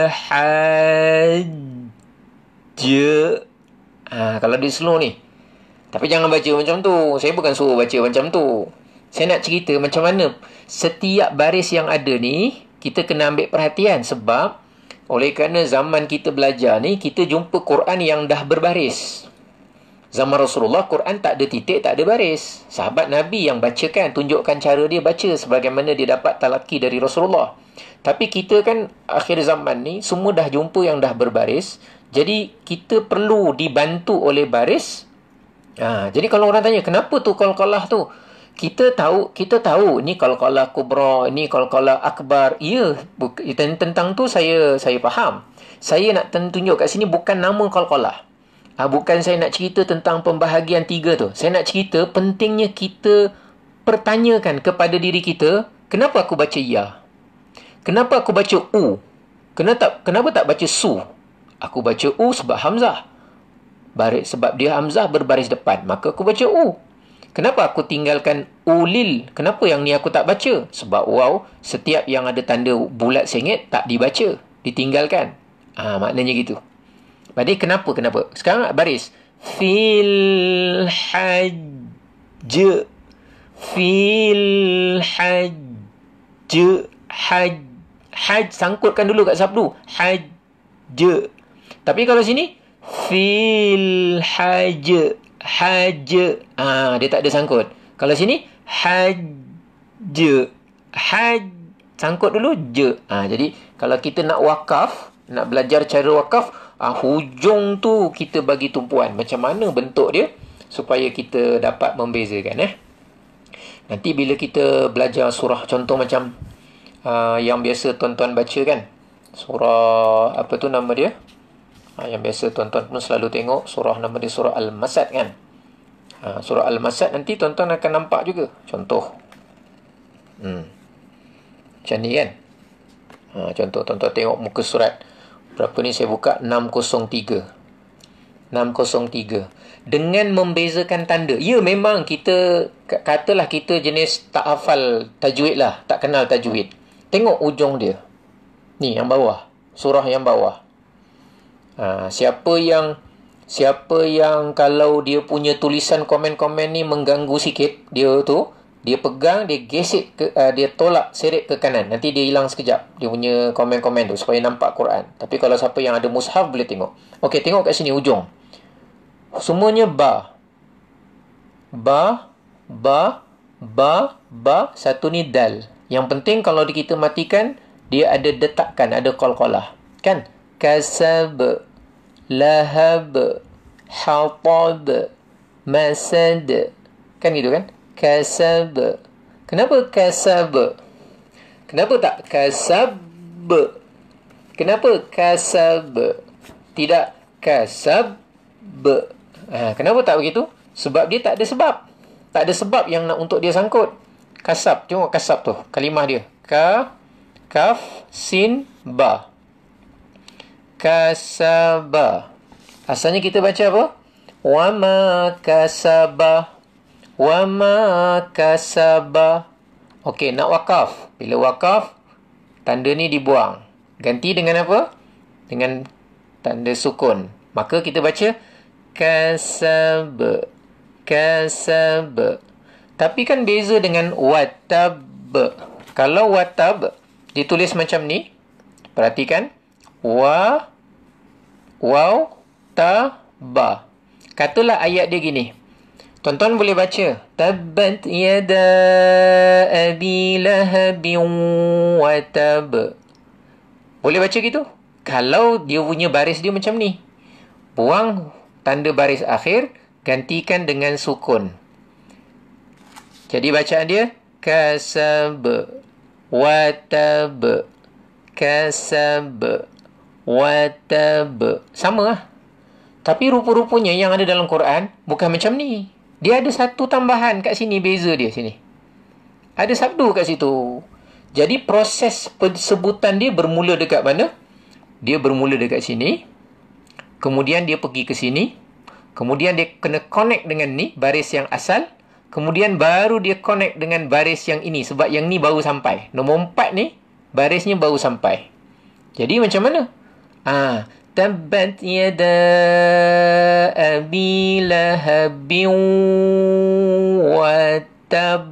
hajj. Kalau di slow ni. Tapi jangan baca macam tu. Saya bukan suruh baca macam tu. Saya nak cerita macam mana setiap baris yang ada ni kita kena ambil perhatian sebab Oleh kerana zaman kita belajar ni, kita jumpa Quran yang dah berbaris. Zaman Rasulullah, Quran tak ada titik, tak ada baris. Sahabat Nabi yang bacakan, tunjukkan cara dia baca sebagaimana dia dapat talaki dari Rasulullah. Tapi kita kan akhir zaman ni, semua dah jumpa yang dah berbaris. Jadi, kita perlu dibantu oleh baris. Jadi kalau orang tanya, kenapa tu qalqalah tu? Kita tahu ni qalqalah kubra, ni qalqalah akbar. Ya, tentang tu saya faham. Saya nak tunjuk kat sini bukan nama qalqalah. Bukan saya nak cerita tentang pembahagian 3 tu. Saya nak cerita pentingnya kita pertanyakan kepada diri kita, kenapa aku baca ya? Kenapa aku baca u? Kenapa tak baca su? Aku baca u sebab hamzah. Sebab dia hamzah berbaris depan, maka aku baca u. Kenapa aku tinggalkan ulil? Kenapa yang ni aku tak baca? Sebab waw, setiap yang ada tanda bulat sengit tak dibaca, ditinggalkan. Maknanya gitu. Jadi kenapa? Sekarang baris. Fil hajj. Fil hajj. Hajj. Sangkutkan dulu kat sabdu. Hajj. Tapi kalau sini, fil hajj. Hajj. Dia tak ada sangkut. Kalau sini, hajj. Hajj. Sangkut dulu, je. Jadi, kalau kita nak wakaf, nak belajar cara wakaf, hujung tu kita bagi tumpuan. Macam mana bentuk dia supaya kita dapat membezakan. Nanti bila kita belajar surah, contoh macam yang biasa tuan-tuan baca kan. Surah, apa tu nama dia? Yang biasa tuan-tuan pun selalu tengok surah, nama dia surah Al-Masad kan. Surah Al-Masad nanti tuan-tuan akan nampak juga. Contoh. Macam ni kan. Contoh tuan-tuan tengok muka surat. Berapa ni saya buka? 603. 603. Dengan membezakan tanda. Ya, memang kita, katalah kita jenis tak hafal tajwid lah. Tak kenal tajwid. Tengok ujung dia. Ni, yang bawah. Surah yang bawah. Siapa yang kalau dia punya tulisan komen-komen ni mengganggu sikit, dia pegang, dia gesek, dia tolak, seret ke kanan. Nanti dia hilang sekejap, dia punya komen-komen tu, supaya nampak Quran. Tapi kalau siapa yang ada mushaf, boleh tengok. Okey, tengok kat sini, ujung. Semuanya ba. Satu ni dal. Yang penting kalau kita matikan, dia ada detakan, ada qalqalah. Kan? Kasab, lahab, hatab, masad. Kan gitu kan? Kasab. Kenapa kasab? Kenapa tak kasab? Kenapa kasab? Tidak kasab. Kenapa tak begitu? Sebab dia tak ada sebab. Tak ada sebab yang nak untuk dia sangkut. Kasab. Tengok kasab tu. Kalimah dia. Kaf, sin, ba. Kasaba. Asalnya kita baca apa? Wama kasaba. Wama kasaba. Okey, nak wakaf. Bila wakaf, tanda ni dibuang. Ganti dengan apa? Dengan tanda sukun. Maka kita baca kasab. Kasab. Tapi kan beza dengan watab. Kalau watab ditulis macam ni, perhatikan. Waw, ta, ba. Katalah ayat dia gini. Tuan-tuan boleh baca. Tabbat yada abi lahabin wa tab. Boleh baca gitu? Kalau dia punya baris dia macam ni. Buang tanda baris akhir, gantikan dengan sukun. Jadi bacaan dia kasab wa tab. Kasab watab. Sama lah. Tapi rupa-rupanya yang ada dalam Quran bukan macam ni. Dia ada satu tambahan kat sini, beza dia sini. Ada sabdu kat situ. Jadi proses pensebutan dia bermula dekat mana? Dia bermula dekat sini. Kemudian dia pergi ke sini. Kemudian dia kena connect dengan ni, baris yang asal. Kemudian baru dia connect dengan baris yang ini. Sebab yang ni baru sampai. Nombor 4 ni, barisnya baru sampai. Jadi macam mana? Tabbat yada abi lahabin wa tab.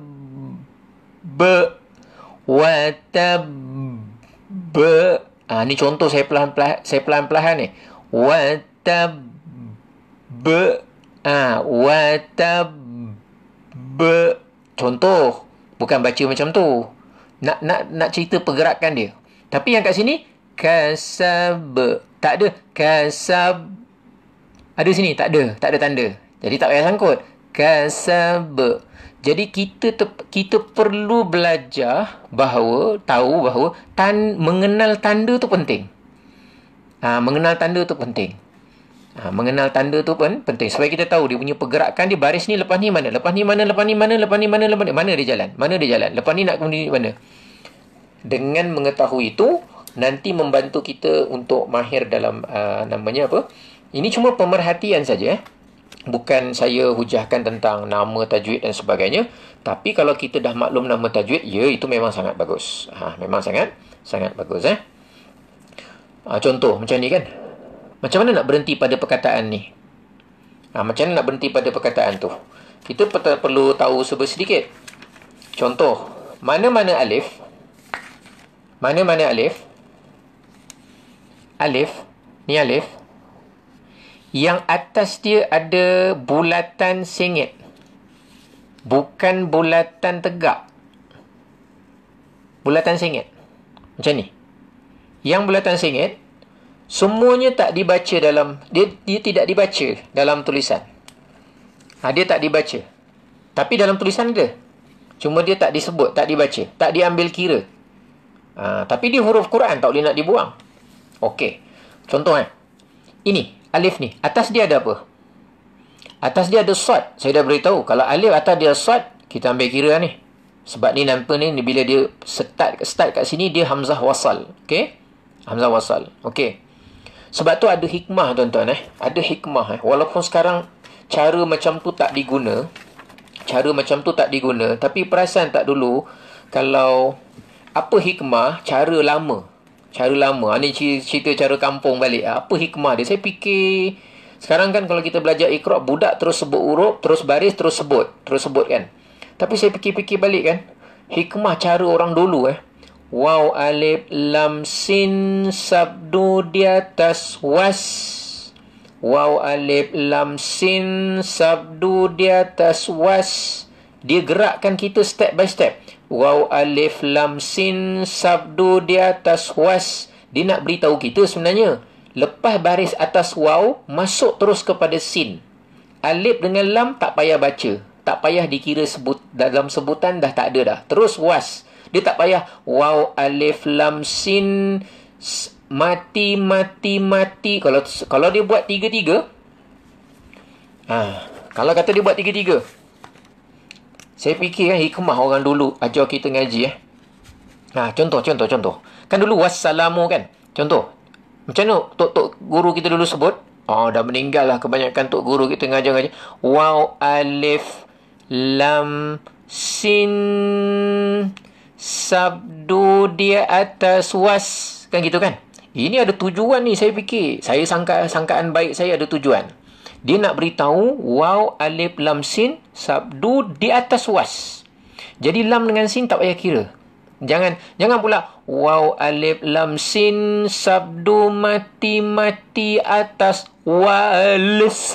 Ni contoh saya pelan-pelan ni. Watab watab contoh, bukan baca macam tu. Nak cerita pergerakan dia. Tapi yang kat sini kasab, tak ada kasab. Ada sini, tak ada tanda. Jadi tak payah sangkut. Kasab. Jadi kita perlu belajar tahu bahawa mengenal tanda tu penting. Mengenal tanda tu penting. Mengenal tanda tu pun penting supaya kita tahu dia punya pergerakan dia, baris ni lepas ni mana, lepas ni mana, lepas ni mana, lepas ni mana, mana dia jalan, lepas ni nak kemudian mana. Dengan mengetahui itu nanti membantu kita untuk mahir dalam namanya apa? Ini cuma pemerhatian saja. Bukan saya hujahkan tentang nama tajwid dan sebagainya. Tapi kalau kita dah maklum nama tajwid, ya itu memang sangat bagus. Memang sangat bagus. Contoh macam ni kan. Macam mana nak berhenti pada perkataan ni? Macam mana nak berhenti pada perkataan tu? Kita perlu tahu sedikit. Contoh, mana-mana alif. Mana-mana alif. Alif. Ni alif. Yang atas dia ada bulatan sengit. Bukan bulatan tegak. Bulatan sengit. Macam ni. Yang bulatan sengit, semuanya tak dibaca dalam... Dia tidak dibaca dalam tulisan. Dia tak dibaca. Tapi dalam tulisan ada. Cuma dia tak disebut, tak dibaca. Tak diambil kira. Tapi dia huruf Quran, tak boleh nak dibuang. Okey. Contoh ini, alif ni. Atas dia ada apa? Atas dia ada sad. Saya dah beritahu. Kalau alif atas dia sad, kita ambil kira ni. Sebab ni nampak ni, bila dia start kat sini, dia hamzah wasal. Okey? Hamzah wasal. Okey. Sebab tu ada hikmah tuan-tuan. Ada hikmah. Walaupun sekarang cara macam tu tak diguna. Tapi perasan tak dulu, kalau apa hikmah, cara lama. Ni cerita cara kampung balik. Apa hikmah dia? Saya fikir, sekarang kan kalau kita belajar Iqra', budak terus sebut huruf, terus baris, terus sebut kan. Tapi saya fikir-fikir balik kan, hikmah cara orang dulu Waw, alif, lam, sin, sabdu di atas was. Waw, alif, lam, sin, sabdu di atas was. Dia gerakkan kita step by step. Waw, alif, lam, sin, sabdu di atas was. Dia nak beritahu kita sebenarnya, lepas baris atas waw, masuk terus kepada sin. Alif dengan lam tak payah baca. Tak payah dikira dalam sebutan, dah tak ada dah. Terus was. Dia tak payah waw, alif, lam, sin, mati. Kalau dia buat 3-3, kalau kata dia buat 3-3, saya fikir hikmah orang dulu ajar kita ngaji contoh. Kan dulu wassalamu kan. Contoh. Macam mana tok guru kita dulu sebut? Dah meninggal lah kebanyakan tok guru kita ngajar. Waw, alif, lam, sin, sabdu dia atas was. Kan gitu kan? Ini ada tujuan ni, saya fikir. Saya sangkaan baik saya ada tujuan. Dia nak beritahu waw, alif, lam, sin, sabdu di atas was. Jadi lam dengan sin tak payah kira. Jangan pula waw, alif, lam, sin, sabdu mati atas wales.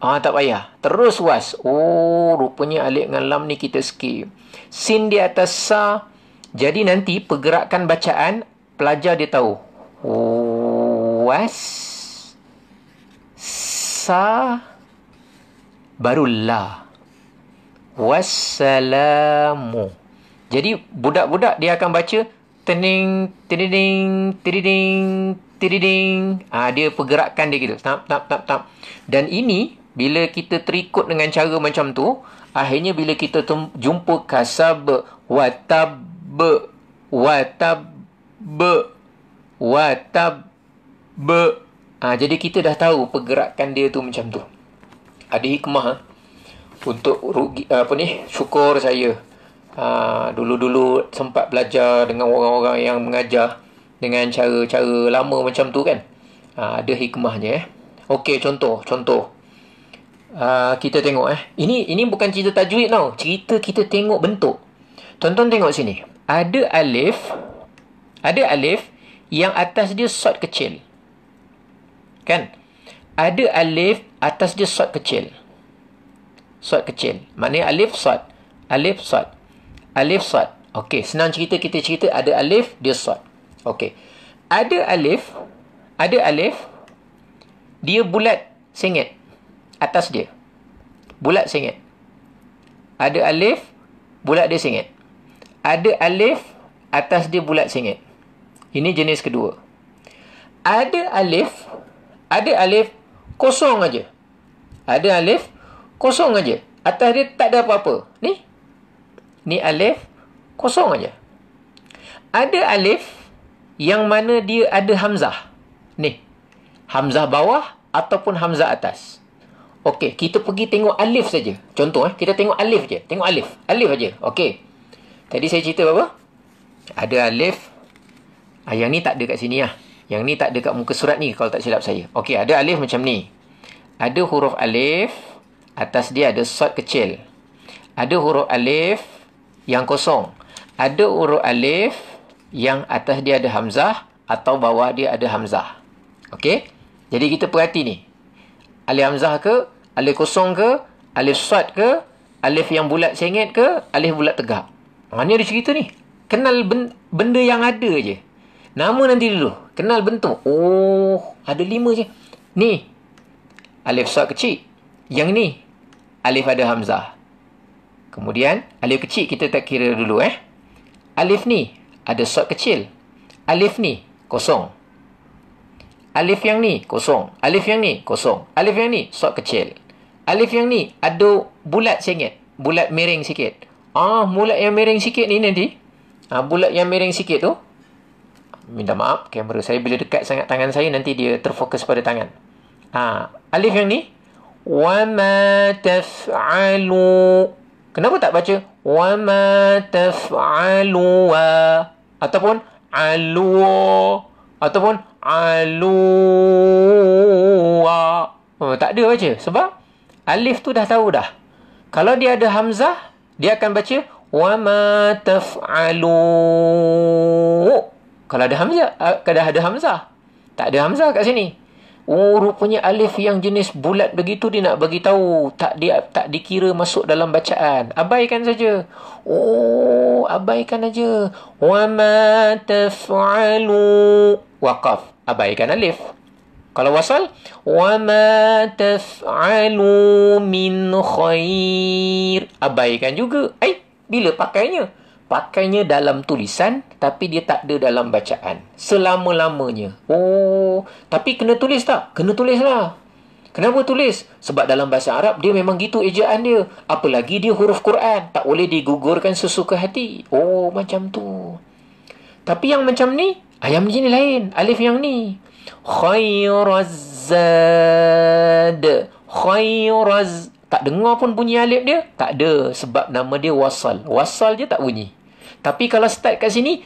Tak payah. Terus was. Rupanya alif dengan lam ni kita skip. Sin di atas sa. Jadi nanti pergerakan bacaan, pelajar dia tahu. Was. Sa. Baru la. Wassalamu. Jadi budak-budak dia akan baca tening. Dia pergerakan dia gitu. Tap. Dan ini, bila kita terikut dengan cara macam tu, akhirnya bila kita jumpa kasab, watab. Jadi kita dah tahu pergerakan dia tu macam tu. Ada hikmah untuk syukur saya. Dulu-dulu sempat belajar dengan orang-orang yang mengajar dengan cara-cara lama macam tu kan. Ada hikmahnya. Okey, contoh. Kita tengok Ini bukan cerita tajwid tau. Cerita kita tengok bentuk. Tonton tengok sini. Ada alif. Ada alif yang atas dia short kecil. Kan? Ada alif atas dia short kecil. Short kecil. Maknanya alif short. Alif short. Alif short. Okey, senang cerita, kita cerita ada alif, dia short. Okey. Ada alif, dia bulat sengit atas dia. Bulat sengit. Ada alif, bulat dia sengit. Ada alif, atas dia bulat sengit. Ini jenis kedua. Ada alif kosong aja. Ada alif kosong aja. Atas dia tak ada apa-apa. Ni alif kosong aja. Ada alif yang mana dia ada hamzah. Ni. Hamzah bawah ataupun hamzah atas. Okey, kita pergi tengok alif saja. Contoh kita tengok alif je. Tengok alif. Alif aja. Okey. Tadi saya cerita apa? Ada alif. Yang ni tak ada kat sini lah. Yang ni tak ada kat muka surat ni kalau tak silap saya. Okey, ada alif macam ni. Ada huruf alif. Atas dia ada short kecil. Ada huruf alif yang kosong. Ada huruf alif yang atas dia ada hamzah atau bawah dia ada hamzah. Okey? Jadi kita perhati ni. Alif hamzah ke? Alif kosong ke? Alif short ke? Alif yang bulat sengit ke? Alif bulat tegak? Ni ada cerita ni. Kenal benda yang ada je. Nama nanti dulu. Kenal bentuk. Oh, ada 5 je. Ni. Alif short kecil. Yang ni. Alif ada hamzah. Kemudian, alif kecil kita tak kira dulu Alif ni ada short kecil. Alif ni kosong. Alif yang ni kosong. Alif yang ni kosong. Alif yang ni short kecil. Alif yang ni ada bulat sengit. Bulat miring sikit. Bulat yang miring sikit ni nanti. Bulat yang miring sikit tu. Minta maaf, kamera saya bila dekat sangat tangan saya, nanti dia terfokus pada tangan. Alif yang ni. Wa ma taf'alu. Kenapa tak baca wa ma taf'alu ataupun alu ataupun alu tak ada baca sebab alif tu dah tahu dah. Kalau dia ada hamzah, dia akan baca wa ma taf'alu. Kalau ada hamzah, tak ada hamzah kat sini. Rupanya alif yang jenis bulat begitu dia nak bagi tahu, tak dikira masuk dalam bacaan. Abaikan saja. Abaikan aja. Wa ma taf'alu. Waqaf. Abaikan alif. Kalau wasal, wa ma taf'alu min khair. Abaikan juga. Bila pakainya? Pakainya dalam tulisan, tapi dia tak ada dalam bacaan. Selama-lamanya. Tapi kena tulis tak? Kena tulis lah. Kenapa tulis? Sebab dalam bahasa Arab, dia memang gitu ejaan dia. Apalagi dia huruf Quran. Tak boleh digugurkan sesuka hati. Macam tu. Tapi yang macam ni, yang macam ni lain. Alif yang ni. Khairazad. Khairaz. Tak dengar pun bunyi alif dia? Tak ada. Sebab nama dia wasal. Wasal je tak bunyi. Tapi kalau start kat sini,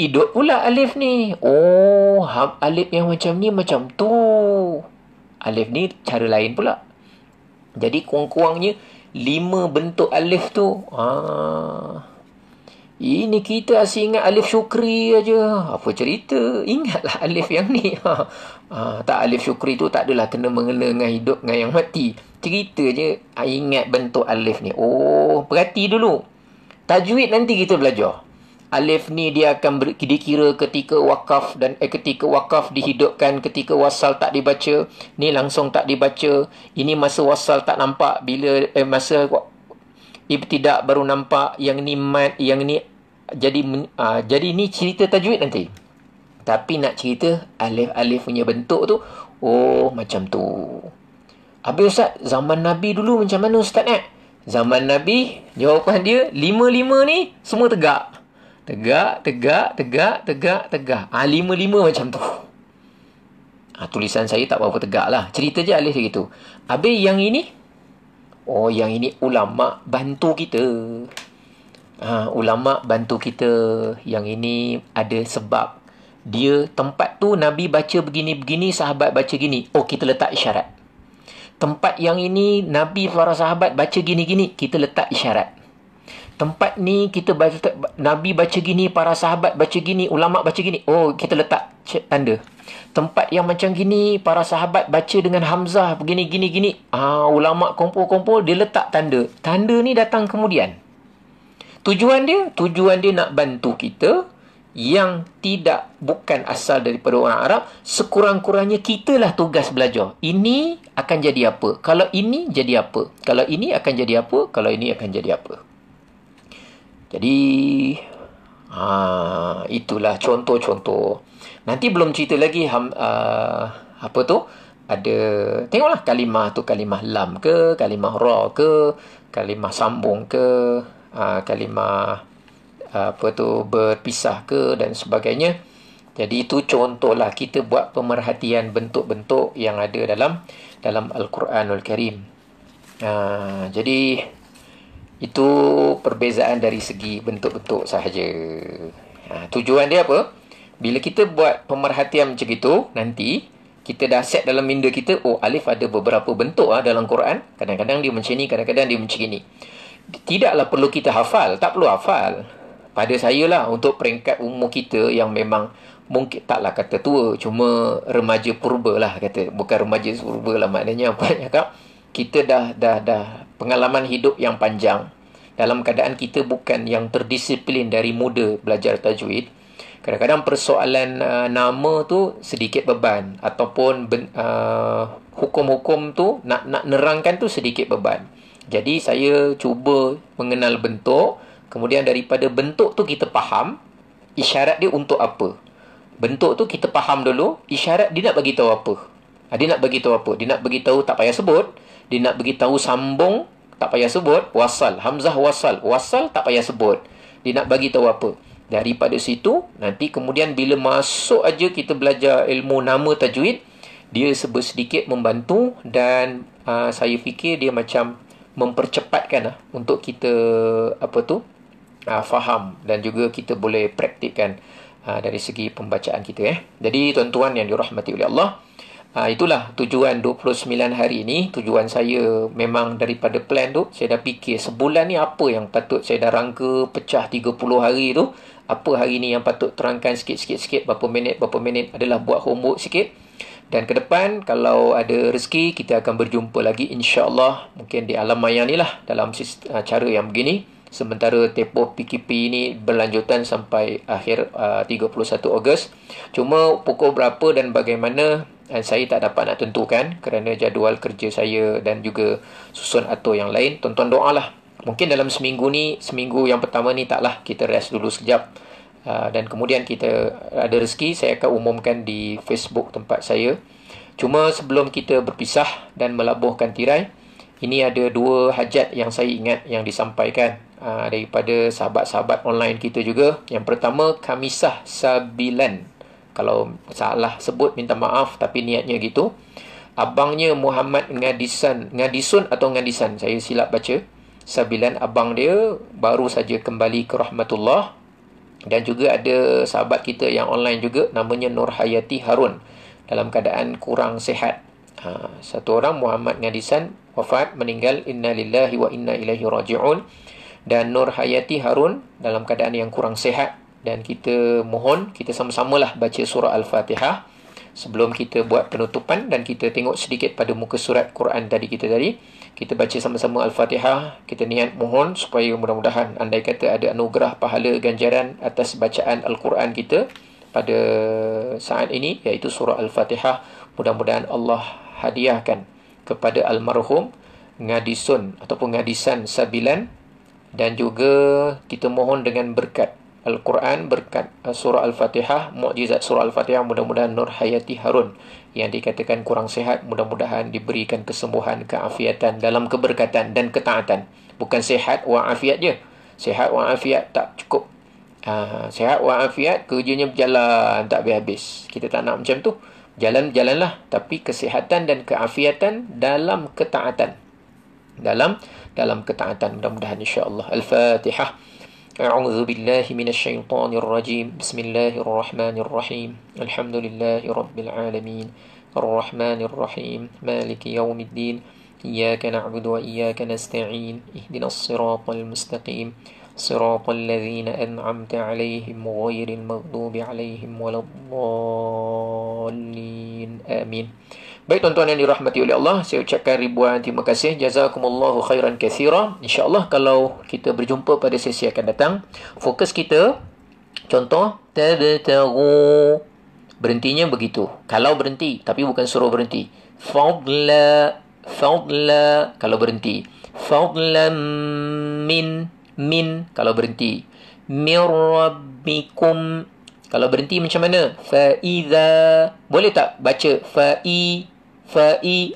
hidup pula alif ni. Alif yang macam ni macam tu. Alif ni cara lain pula. Jadi kurang-kurangnya 5 bentuk alif tu. Ini kita asyik ingat alif syukri aja. Apa cerita? Ingatlah alif yang ni. Tak, alif syukri tu tak adalah kena mengena dengan hidup dengan yang mati. Cerita je ingat bentuk alif ni. Perhati dulu. Tajwid nanti kita belajar. Alif ni dia akan dikira ketika wakaf dan ketika wakaf dihidupkan, ketika wasal tak dibaca. Ni langsung tak dibaca. Ini masa wasal tak nampak. Bila masa ibtidak baru nampak. Yang ni mat, yang ni jadi ni cerita tajwid nanti. Tapi nak cerita alif-alif punya bentuk tu, macam tu. Habis Ustaz, zaman Nabi dulu macam mana Ustaz Zaman Nabi, jawapan dia 5 ni semua tegak. Tegak. 5 macam tu. Tulisan saya tak berapa tegak lah. Cerita je alif dia gitu. Habis yang ini, yang ini ulama bantu kita. Ulama bantu kita. Yang ini ada sebab. Dia tempat tu Nabi baca begini-begini, sahabat baca gini. Kita letak isyarat. Tempat yang ini Nabi para sahabat baca gini-gini, kita letak isyarat. tempat ni kita baca, Nabi baca gini, para sahabat baca gini, ulama baca gini. Oh, kita letak tanda. Tempat yang macam gini, para sahabat baca dengan Hamzah begini gini gini. Ulama kumpul-kumpul, dia letak tanda. Tanda ni datang kemudian. Tujuan dia nak bantu kita yang bukan asal daripada orang Arab. Sekurang-kurangnya kitalah tugas belajar. Ini akan jadi apa? Kalau ini jadi apa? Kalau ini akan jadi apa? Kalau ini akan jadi apa? Jadi itulah contoh-contoh. Nanti belum cerita lagi apa tu? Ada, tengoklah kalimah tu, kalimah lam ke, kalimah ra ke, kalimah sambung ke, kalimah apa tu berpisah ke dan sebagainya. Jadi itu contohlah kita buat pemerhatian bentuk-bentuk yang ada dalam Al-Quranul Karim. Jadi itu perbezaan dari segi bentuk-bentuk sahaja. Tujuan dia apa? Bila kita buat pemerhatian macam itu, nanti kita dah set dalam minda kita, alif ada beberapa bentuk dalam Quran. Kadang-kadang dia macam ni, kadang-kadang dia macam ni. Tidaklah perlu kita hafal, tak perlu hafal. Pada saya lah, untuk peringkat umur kita yang memang mungkin taklah kata tua, cuma remaja purba lah kata. Bukan remaja purba lah, maknanya apa cakap, kita dah pengalaman hidup yang panjang. Dalam keadaan kita bukan yang terdisiplin dari muda belajar tajwid, kadang-kadang persoalan nama tu sedikit beban, ataupun hukum-hukum tu nak nerangkan tu sedikit beban. Jadi saya cuba mengenal bentuk, kemudian daripada bentuk tu kita faham isyarat dia untuk apa. Bentuk tu kita faham dulu, isyarat dia nak bagi tahu apa. Dia nak bagi tahu apa? Dia nak bagi tahu tak payah sebut. Dia nak bagi tahu sambung, tak payah sebut. Wasal, hamzah wasal. Wasal tak payah sebut. Dia nak bagi tahu apa? Daripada situ, nanti kemudian bila masuk aja kita belajar ilmu nama tajwid, dia sedikit membantu dan saya fikir dia macam mempercepatkan untuk kita faham dan juga kita boleh praktikkan dari segi pembacaan kita. Jadi tuan-tuan yang dirahmati oleh Allah, itulah tujuan 29 hari ini. Tujuan saya memang daripada plan tu, saya dah fikir sebulan ni apa yang patut saya dah rangka pecah 30 hari tu. Apa hari ni yang patut terangkan sikit-sikit, berapa minit adalah buat homework sikit. Dan ke depan kalau ada rezeki kita akan berjumpa lagi insya-Allah, mungkin di alam maya ni lah, dalam cara yang begini. Sementara tempoh PKP ini berlanjutan sampai akhir 31 Ogos. Cuma pukul berapa dan bagaimana saya tak dapat nak tentukan kerana jadual kerja saya dan juga susun atur yang lain. Tonton doalah. Mungkin dalam seminggu yang pertama ni taklah, kita rest dulu sekejap. Dan kemudian kita ada rezeki, saya akan umumkan di Facebook tempat saya. Cuma sebelum kita berpisah dan melabuhkan tirai, ini ada 2 hajat yang saya ingat yang disampaikan daripada sahabat-sahabat online kita juga. Yang pertama, Kamisah Sabilan. Kalau salah sebut minta maaf, tapi niatnya gitu. Abangnya Muhammad Ngadisun atau Ngadisan, saya silap baca. Sabilan, abang dia baru saja kembali ke rahmatullah. Dan juga ada sahabat kita yang online juga, namanya Nur Hayati Harun, dalam keadaan kurang sihat. Satu orang, Muhammad Ngadisan, wafat, meninggal, inna lillahi wa inna ilaihi raji'un. Dan Nur Hayati Harun dalam keadaan yang kurang sihat. Dan kita mohon, kita sama-samalah baca surah Al-Fatihah sebelum kita buat penutupan. Dan kita tengok sedikit pada muka surat Quran tadi. Kita baca sama-sama Al-Fatihah. Kita niat mohon supaya mudah-mudahan andai kata ada anugerah pahala ganjaran atas bacaan Al-Quran kita pada saat ini, iaitu surah Al-Fatihah, mudah-mudahan Allah hadiahkan kepada almarhum Ngadisun ataupun Ngadisan Sabilan. Dan juga kita mohon dengan berkat Al-Quran, berkat surah Al-Fatihah, mukjizat surah Al-Fatihah, mudah-mudahan Nur Hayati Harun yang dikatakan kurang sihat, mudah-mudahan diberikan kesembuhan, keafiatan dalam keberkatan dan ketaatan. Bukan sihat wa'afiat je. Sihat wa'afiat tak cukup. Sihat wa'afiat, kerjanya berjalan tak habis-habis. Kita tak nak macam tu. Jalanlah, tapi kesihatan dan keafiatan dalam ketaatan. Dalam ketaatan, mudah-mudahan insya-Allah. Al-Fatihah. أعوذ بالله من الشيطان الرجيم بسم الله الرحمن الرحيم الحمد لله رب العالمين الرحمن الرحيم مالك يوم الدين إياك نعبد وإياك نستعين اهدنا الصراط المستقيم Siratal ladzina an'amta 'alaihim ghairil maghdubi 'alaihim waladdallin. Amin. Baik tuan-tuan yang dirahmati oleh Allah, saya ucapkan ribuan terima kasih. Jazakumullahu khairan katsira. InsyaAllah kalau kita berjumpa pada sesi akan datang, fokus kita, contoh, tabtaghu. Berhentinya begitu. Kalau berhenti, tapi bukan suruh berhenti. Fadla, fadla, kalau berhenti. Fadlan min, kalau berhenti. Mir rabbikum, kalau berhenti macam mana? Fa'iza, boleh tak baca fa'i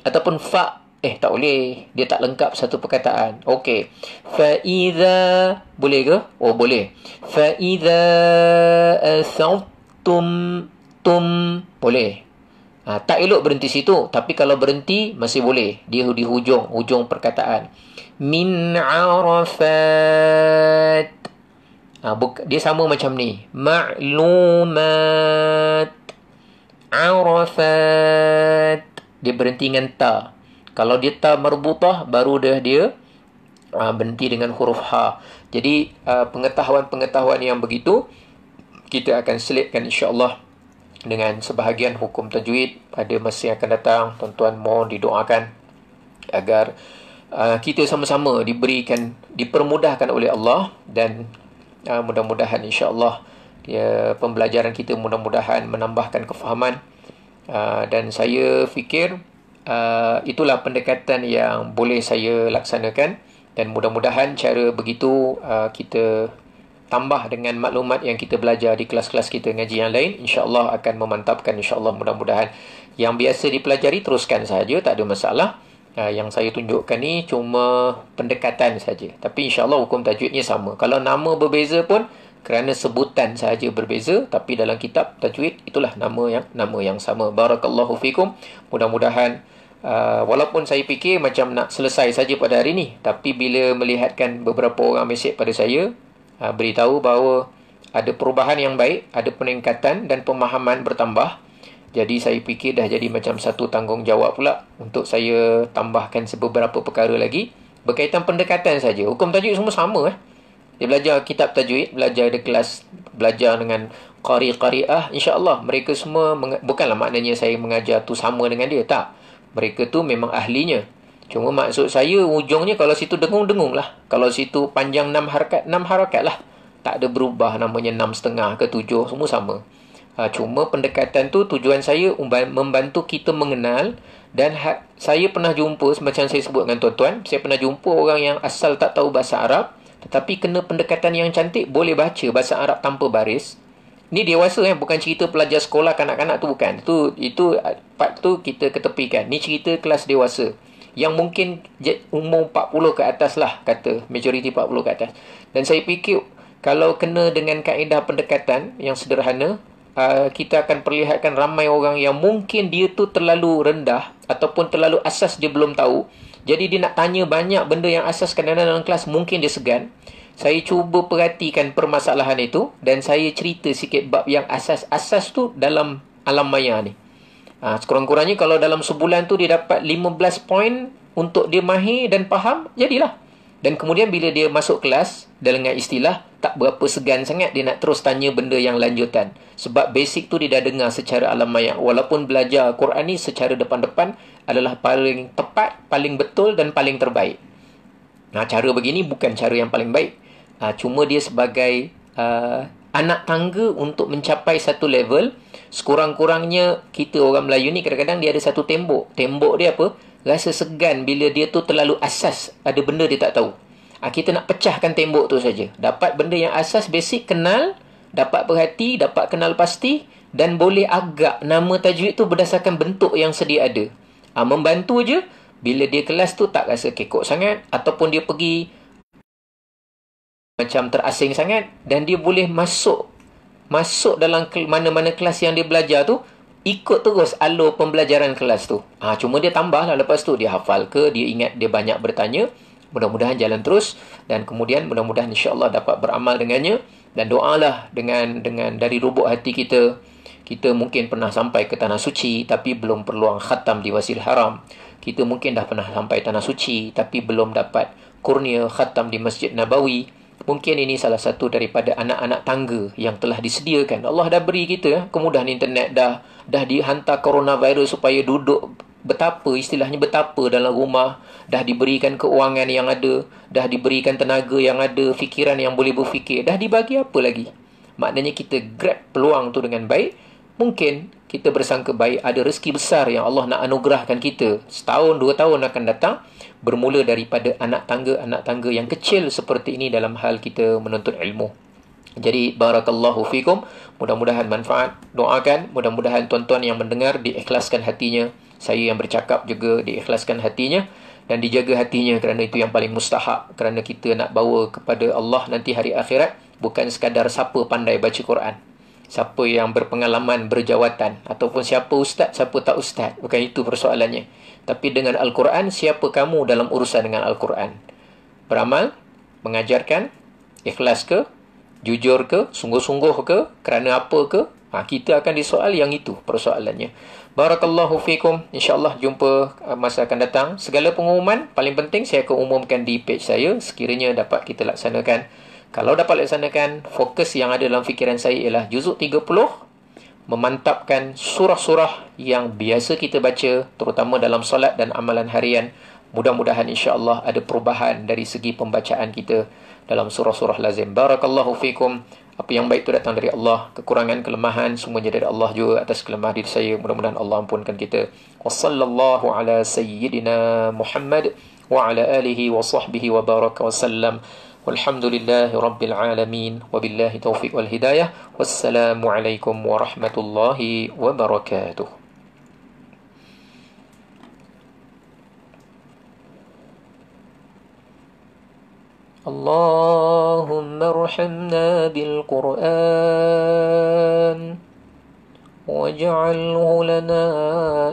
ataupun fa? Tak boleh. Dia tak lengkap satu perkataan. Okey. Fa'iza, boleh ke? Oh, boleh. Fa'iza asawtum, boleh. Tak elok berhenti situ. Tapi kalau berhenti, masih boleh. Dia di hujung perkataan. Min arafat. Dia sama macam ni. Ma'lumat. Arafat. Dia berhenti dengan ta. Kalau dia ta marbutah, baru dia berhenti dengan huruf ha. Jadi pengetahuan-pengetahuan yang begitu kita akan selitkan insya-Allah dengan sebahagian hukum tajwid pada masa yang akan datang. Tuan-tuan mohon didoakan agar kita sama-sama dipermudahkan oleh Allah, dan mudah-mudahan insya-Allah pembelajaran kita mudah-mudahan menambahkan kefahaman, dan saya fikir itulah pendekatan yang boleh saya laksanakan, dan mudah-mudahan cara begitu kita tambah dengan maklumat yang kita belajar di kelas-kelas kita ngaji yang lain, insya-Allah akan memantapkan, insya-Allah. Mudah-mudahan yang biasa dipelajari teruskan saja, tak ada masalah. Yang saya tunjukkan ni cuma pendekatan saja, tapi insya-Allah hukum tajwidnya sama. Kalau nama berbeza pun kerana sebutan sahaja berbeza, tapi dalam kitab tajwid itulah nama yang sama. Barakallahu fikum. Mudah-mudahan walaupun saya fikir macam nak selesai saja pada hari ni, tapi bila melihatkan beberapa orang mesej pada saya beritahu bahawa ada perubahan yang baik, ada peningkatan dan pemahaman bertambah, jadi saya fikir dah jadi macam satu tanggungjawab pula untuk saya tambahkan beberapa perkara lagi berkaitan pendekatan saja. Hukum tajwid semua sama. Dia belajar kitab tajwid, belajar ada kelas, belajar dengan qari-qari'ah, insya-Allah mereka semua bukanlah maknanya saya mengajar tu sama dengan dia, tak. Mereka tu memang ahlinya. Cuma maksud saya ujungnya kalau situ dengung-dengung lah. Kalau situ panjang 6 harakat lah. Tak ada berubah, namanya 6,5 ke 7, semua sama. Cuma pendekatan tu tujuan saya membantu kita mengenal. Dan saya pernah jumpa, macam saya sebut dengan tuan-tuan, saya pernah jumpa orang yang asal tak tahu bahasa Arab, tetapi kena pendekatan yang cantik, boleh baca bahasa Arab tanpa baris. Ni dewasa bukan cerita pelajar sekolah kanak-kanak tu, bukan. Itu part tu kita ketepikan. Ni cerita kelas dewasa yang mungkin umur 40 ke atas lah, kata majoriti 40 ke atas. Dan saya fikir kalau kena dengan kaedah pendekatan yang sederhana, kita akan perlihatkan ramai orang yang mungkin dia tu terlalu rendah ataupun terlalu asas dia belum tahu. Jadi dia nak tanya banyak benda yang asas kadang-kadang dalam kelas mungkin dia segan. Saya cuba perhatikan permasalahan itu dan saya cerita sikit bab yang asas-asas tu dalam alam maya ni. Sekurang-kurangnya kalau dalam sebulan tu dia dapat 15 poin untuk dia mahir dan faham, jadilah. Dan kemudian bila dia masuk kelas, dengan istilah tak berapa segan sangat dia nak terus tanya benda yang lanjutan. Sebab basic tu dia dah dengar secara alam maya. Walaupun belajar Quran ni secara depan-depan adalah paling tepat, paling betul dan paling terbaik. Cara begini bukan cara yang paling baik. Cuma dia sebagai anak tangga untuk mencapai satu level. Sekurang-kurangnya kita orang Melayu ni kadang-kadang dia ada satu tembok. Tembok dia apa? Rasa segan bila dia tu terlalu asas, ada benda dia tak tahu. Kita nak pecahkan tembok tu saja. Dapat benda yang asas, basic, kenal, dapat berhati, dapat kenal pasti, dan boleh agak nama tajwid tu berdasarkan bentuk yang sedia ada. Membantu je bila dia kelas tu tak rasa kekok sangat, ataupun dia pergi macam terasing sangat, dan dia boleh masuk dalam mana-mana kelas yang dia belajar tu, ikut terus alur pembelajaran kelas tu. Cuma dia tambah lah lepas tu, dia hafal ke, dia ingat, dia banyak bertanya. Mudah-mudahan jalan terus, dan kemudian mudah-mudahan insya-Allah dapat beramal dengannya. Dan doalah dengan dari lubuk hati kita. Kita mungkin pernah sampai ke Tanah Suci tapi belum peluang khatam di Masjidil Haram. Kita mungkin dah pernah sampai Tanah Suci tapi belum dapat kurnia khatam di Masjid Nabawi. Mungkin ini salah satu daripada anak-anak tangga yang telah disediakan. Allah dah beri kita kemudahan internet, dah dihantar coronavirus supaya duduk betapa dalam rumah, dah diberikan keuangan yang ada, dah diberikan tenaga yang ada, fikiran yang boleh berfikir, dah dibagi apa lagi? Maknanya kita grab peluang tu dengan baik. Mungkin kita bersangka baik ada rezeki besar yang Allah nak anugerahkan kita setahun, 2 tahun akan datang, bermula daripada anak tangga yang kecil seperti ini dalam hal kita menuntut ilmu. Jadi barakallahu fikum, mudah-mudahan manfaat. Doakan mudah-mudahan tuan-tuan yang mendengar diikhlaskan hatinya, saya yang bercakap juga diikhlaskan hatinya dan dijaga hatinya, kerana itu yang paling mustahak, kerana kita nak bawa kepada Allah nanti hari akhirat bukan sekadar siapa pandai baca Quran, siapa yang berpengalaman berjawatan, ataupun siapa ustaz, siapa tak ustaz. Bukan itu persoalannya. Tapi dengan Al-Quran, siapa kamu dalam urusan dengan Al-Quran? Beramal, mengajarkan, ikhlas ke, jujur ke, sungguh-sungguh ke, kerana apa ke? Kita akan disoal yang itu persoalannya. Barakallahu fikum. InsyaAllah jumpa masa akan datang. Segala pengumuman, paling penting saya akan umumkan di page saya, sekiranya dapat kita laksanakan. Kalau dapat laksanakan, fokus yang ada dalam fikiran saya ialah juzuk 30, memantapkan surah-surah yang biasa kita baca, terutama dalam solat dan amalan harian. Mudah-mudahan insya-Allah ada perubahan dari segi pembacaan kita dalam surah-surah lazim. Barakallahu fikum. Apa yang baik itu datang dari Allah, kekurangan, kelemahan semuanya dari Allah juga. Atas kelemahan diri saya, mudah-mudahan Allah ampunkan kita. Wassallallahu ala sayyidina Muhammad wa ala alihi wa sahbihi wa baraka wa sallam. والحمد لله رب العالمين وبالله توفيق والهداية والسلام عليكم ورحمة الله وبركاته. اللهم ارحمنا بالقرآن واجعله لنا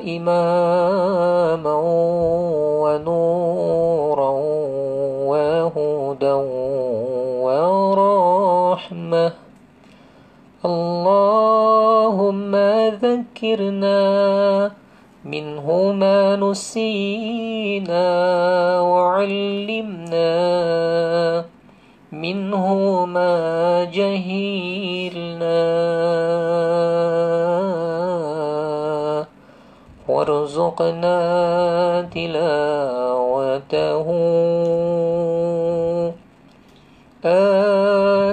إماما ونورا وهدى ورحمة. اللهم ذكرنا منه ما نسينا وعلمنا منه ما جهلنا وارزقنا تلاوته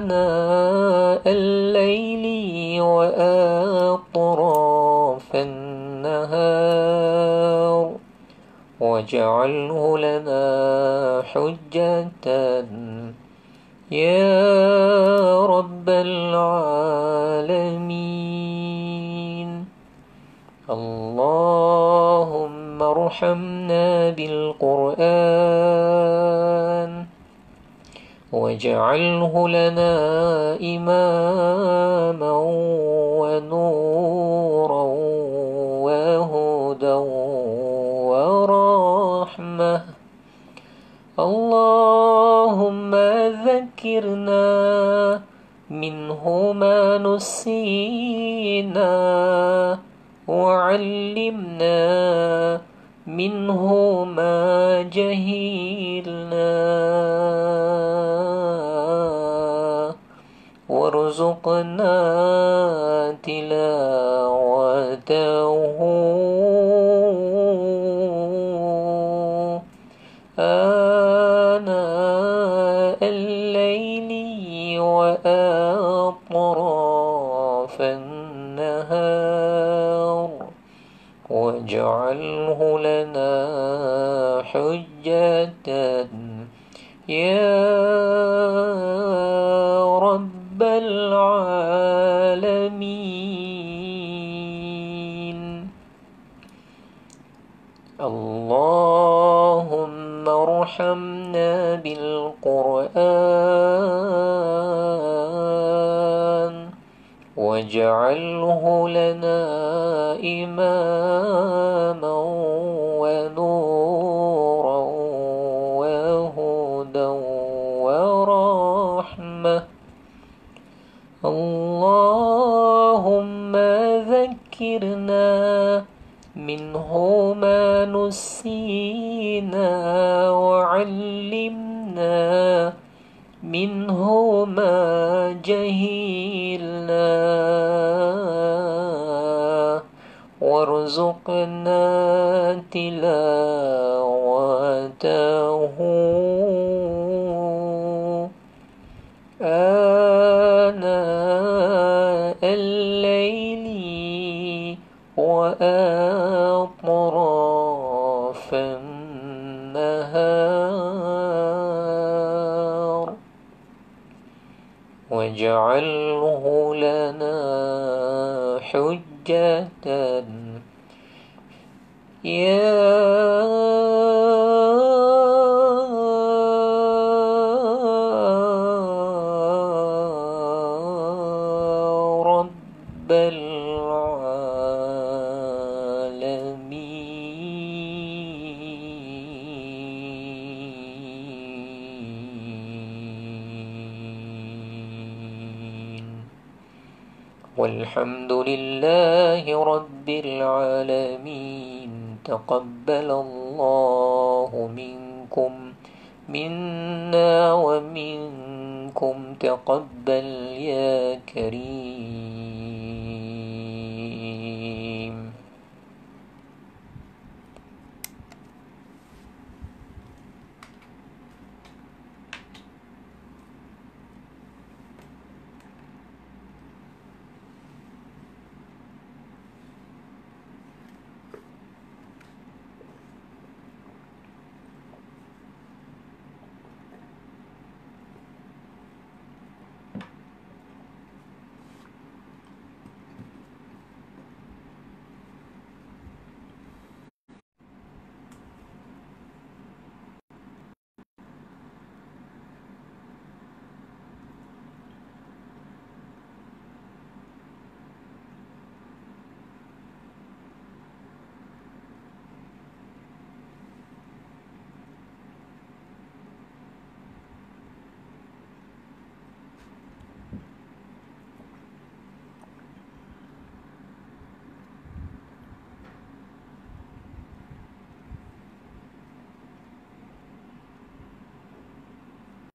آناء الليل وأطراف النهار واجعله لنا حجة يا رب العالمين. اللهم ارحمنا بالقرآن واجعله لنا إماما ونورا وهدى ورحمة. اللهم ذكرنا منه ما نسينا وعلمنا منه ما جهلنا وارزقنا تلاوته آناء الليل وأطراف النهار واجعله لنا حجة يا رب العالمين. اللهم ارحمنا بالقرآن واجعله لنا إماما ونورا وهدى ورحمة. اللهم ذكرنا منه ما نسينا وعلمنا منه ما جهلنا وارزقنا تلاوته آناء الليل وأطراف النهار واجعله لنا حجة يا رب العالمين والحمد لله رب العالمين تقبل الله منكم منا ومنكم تقبل يا كريم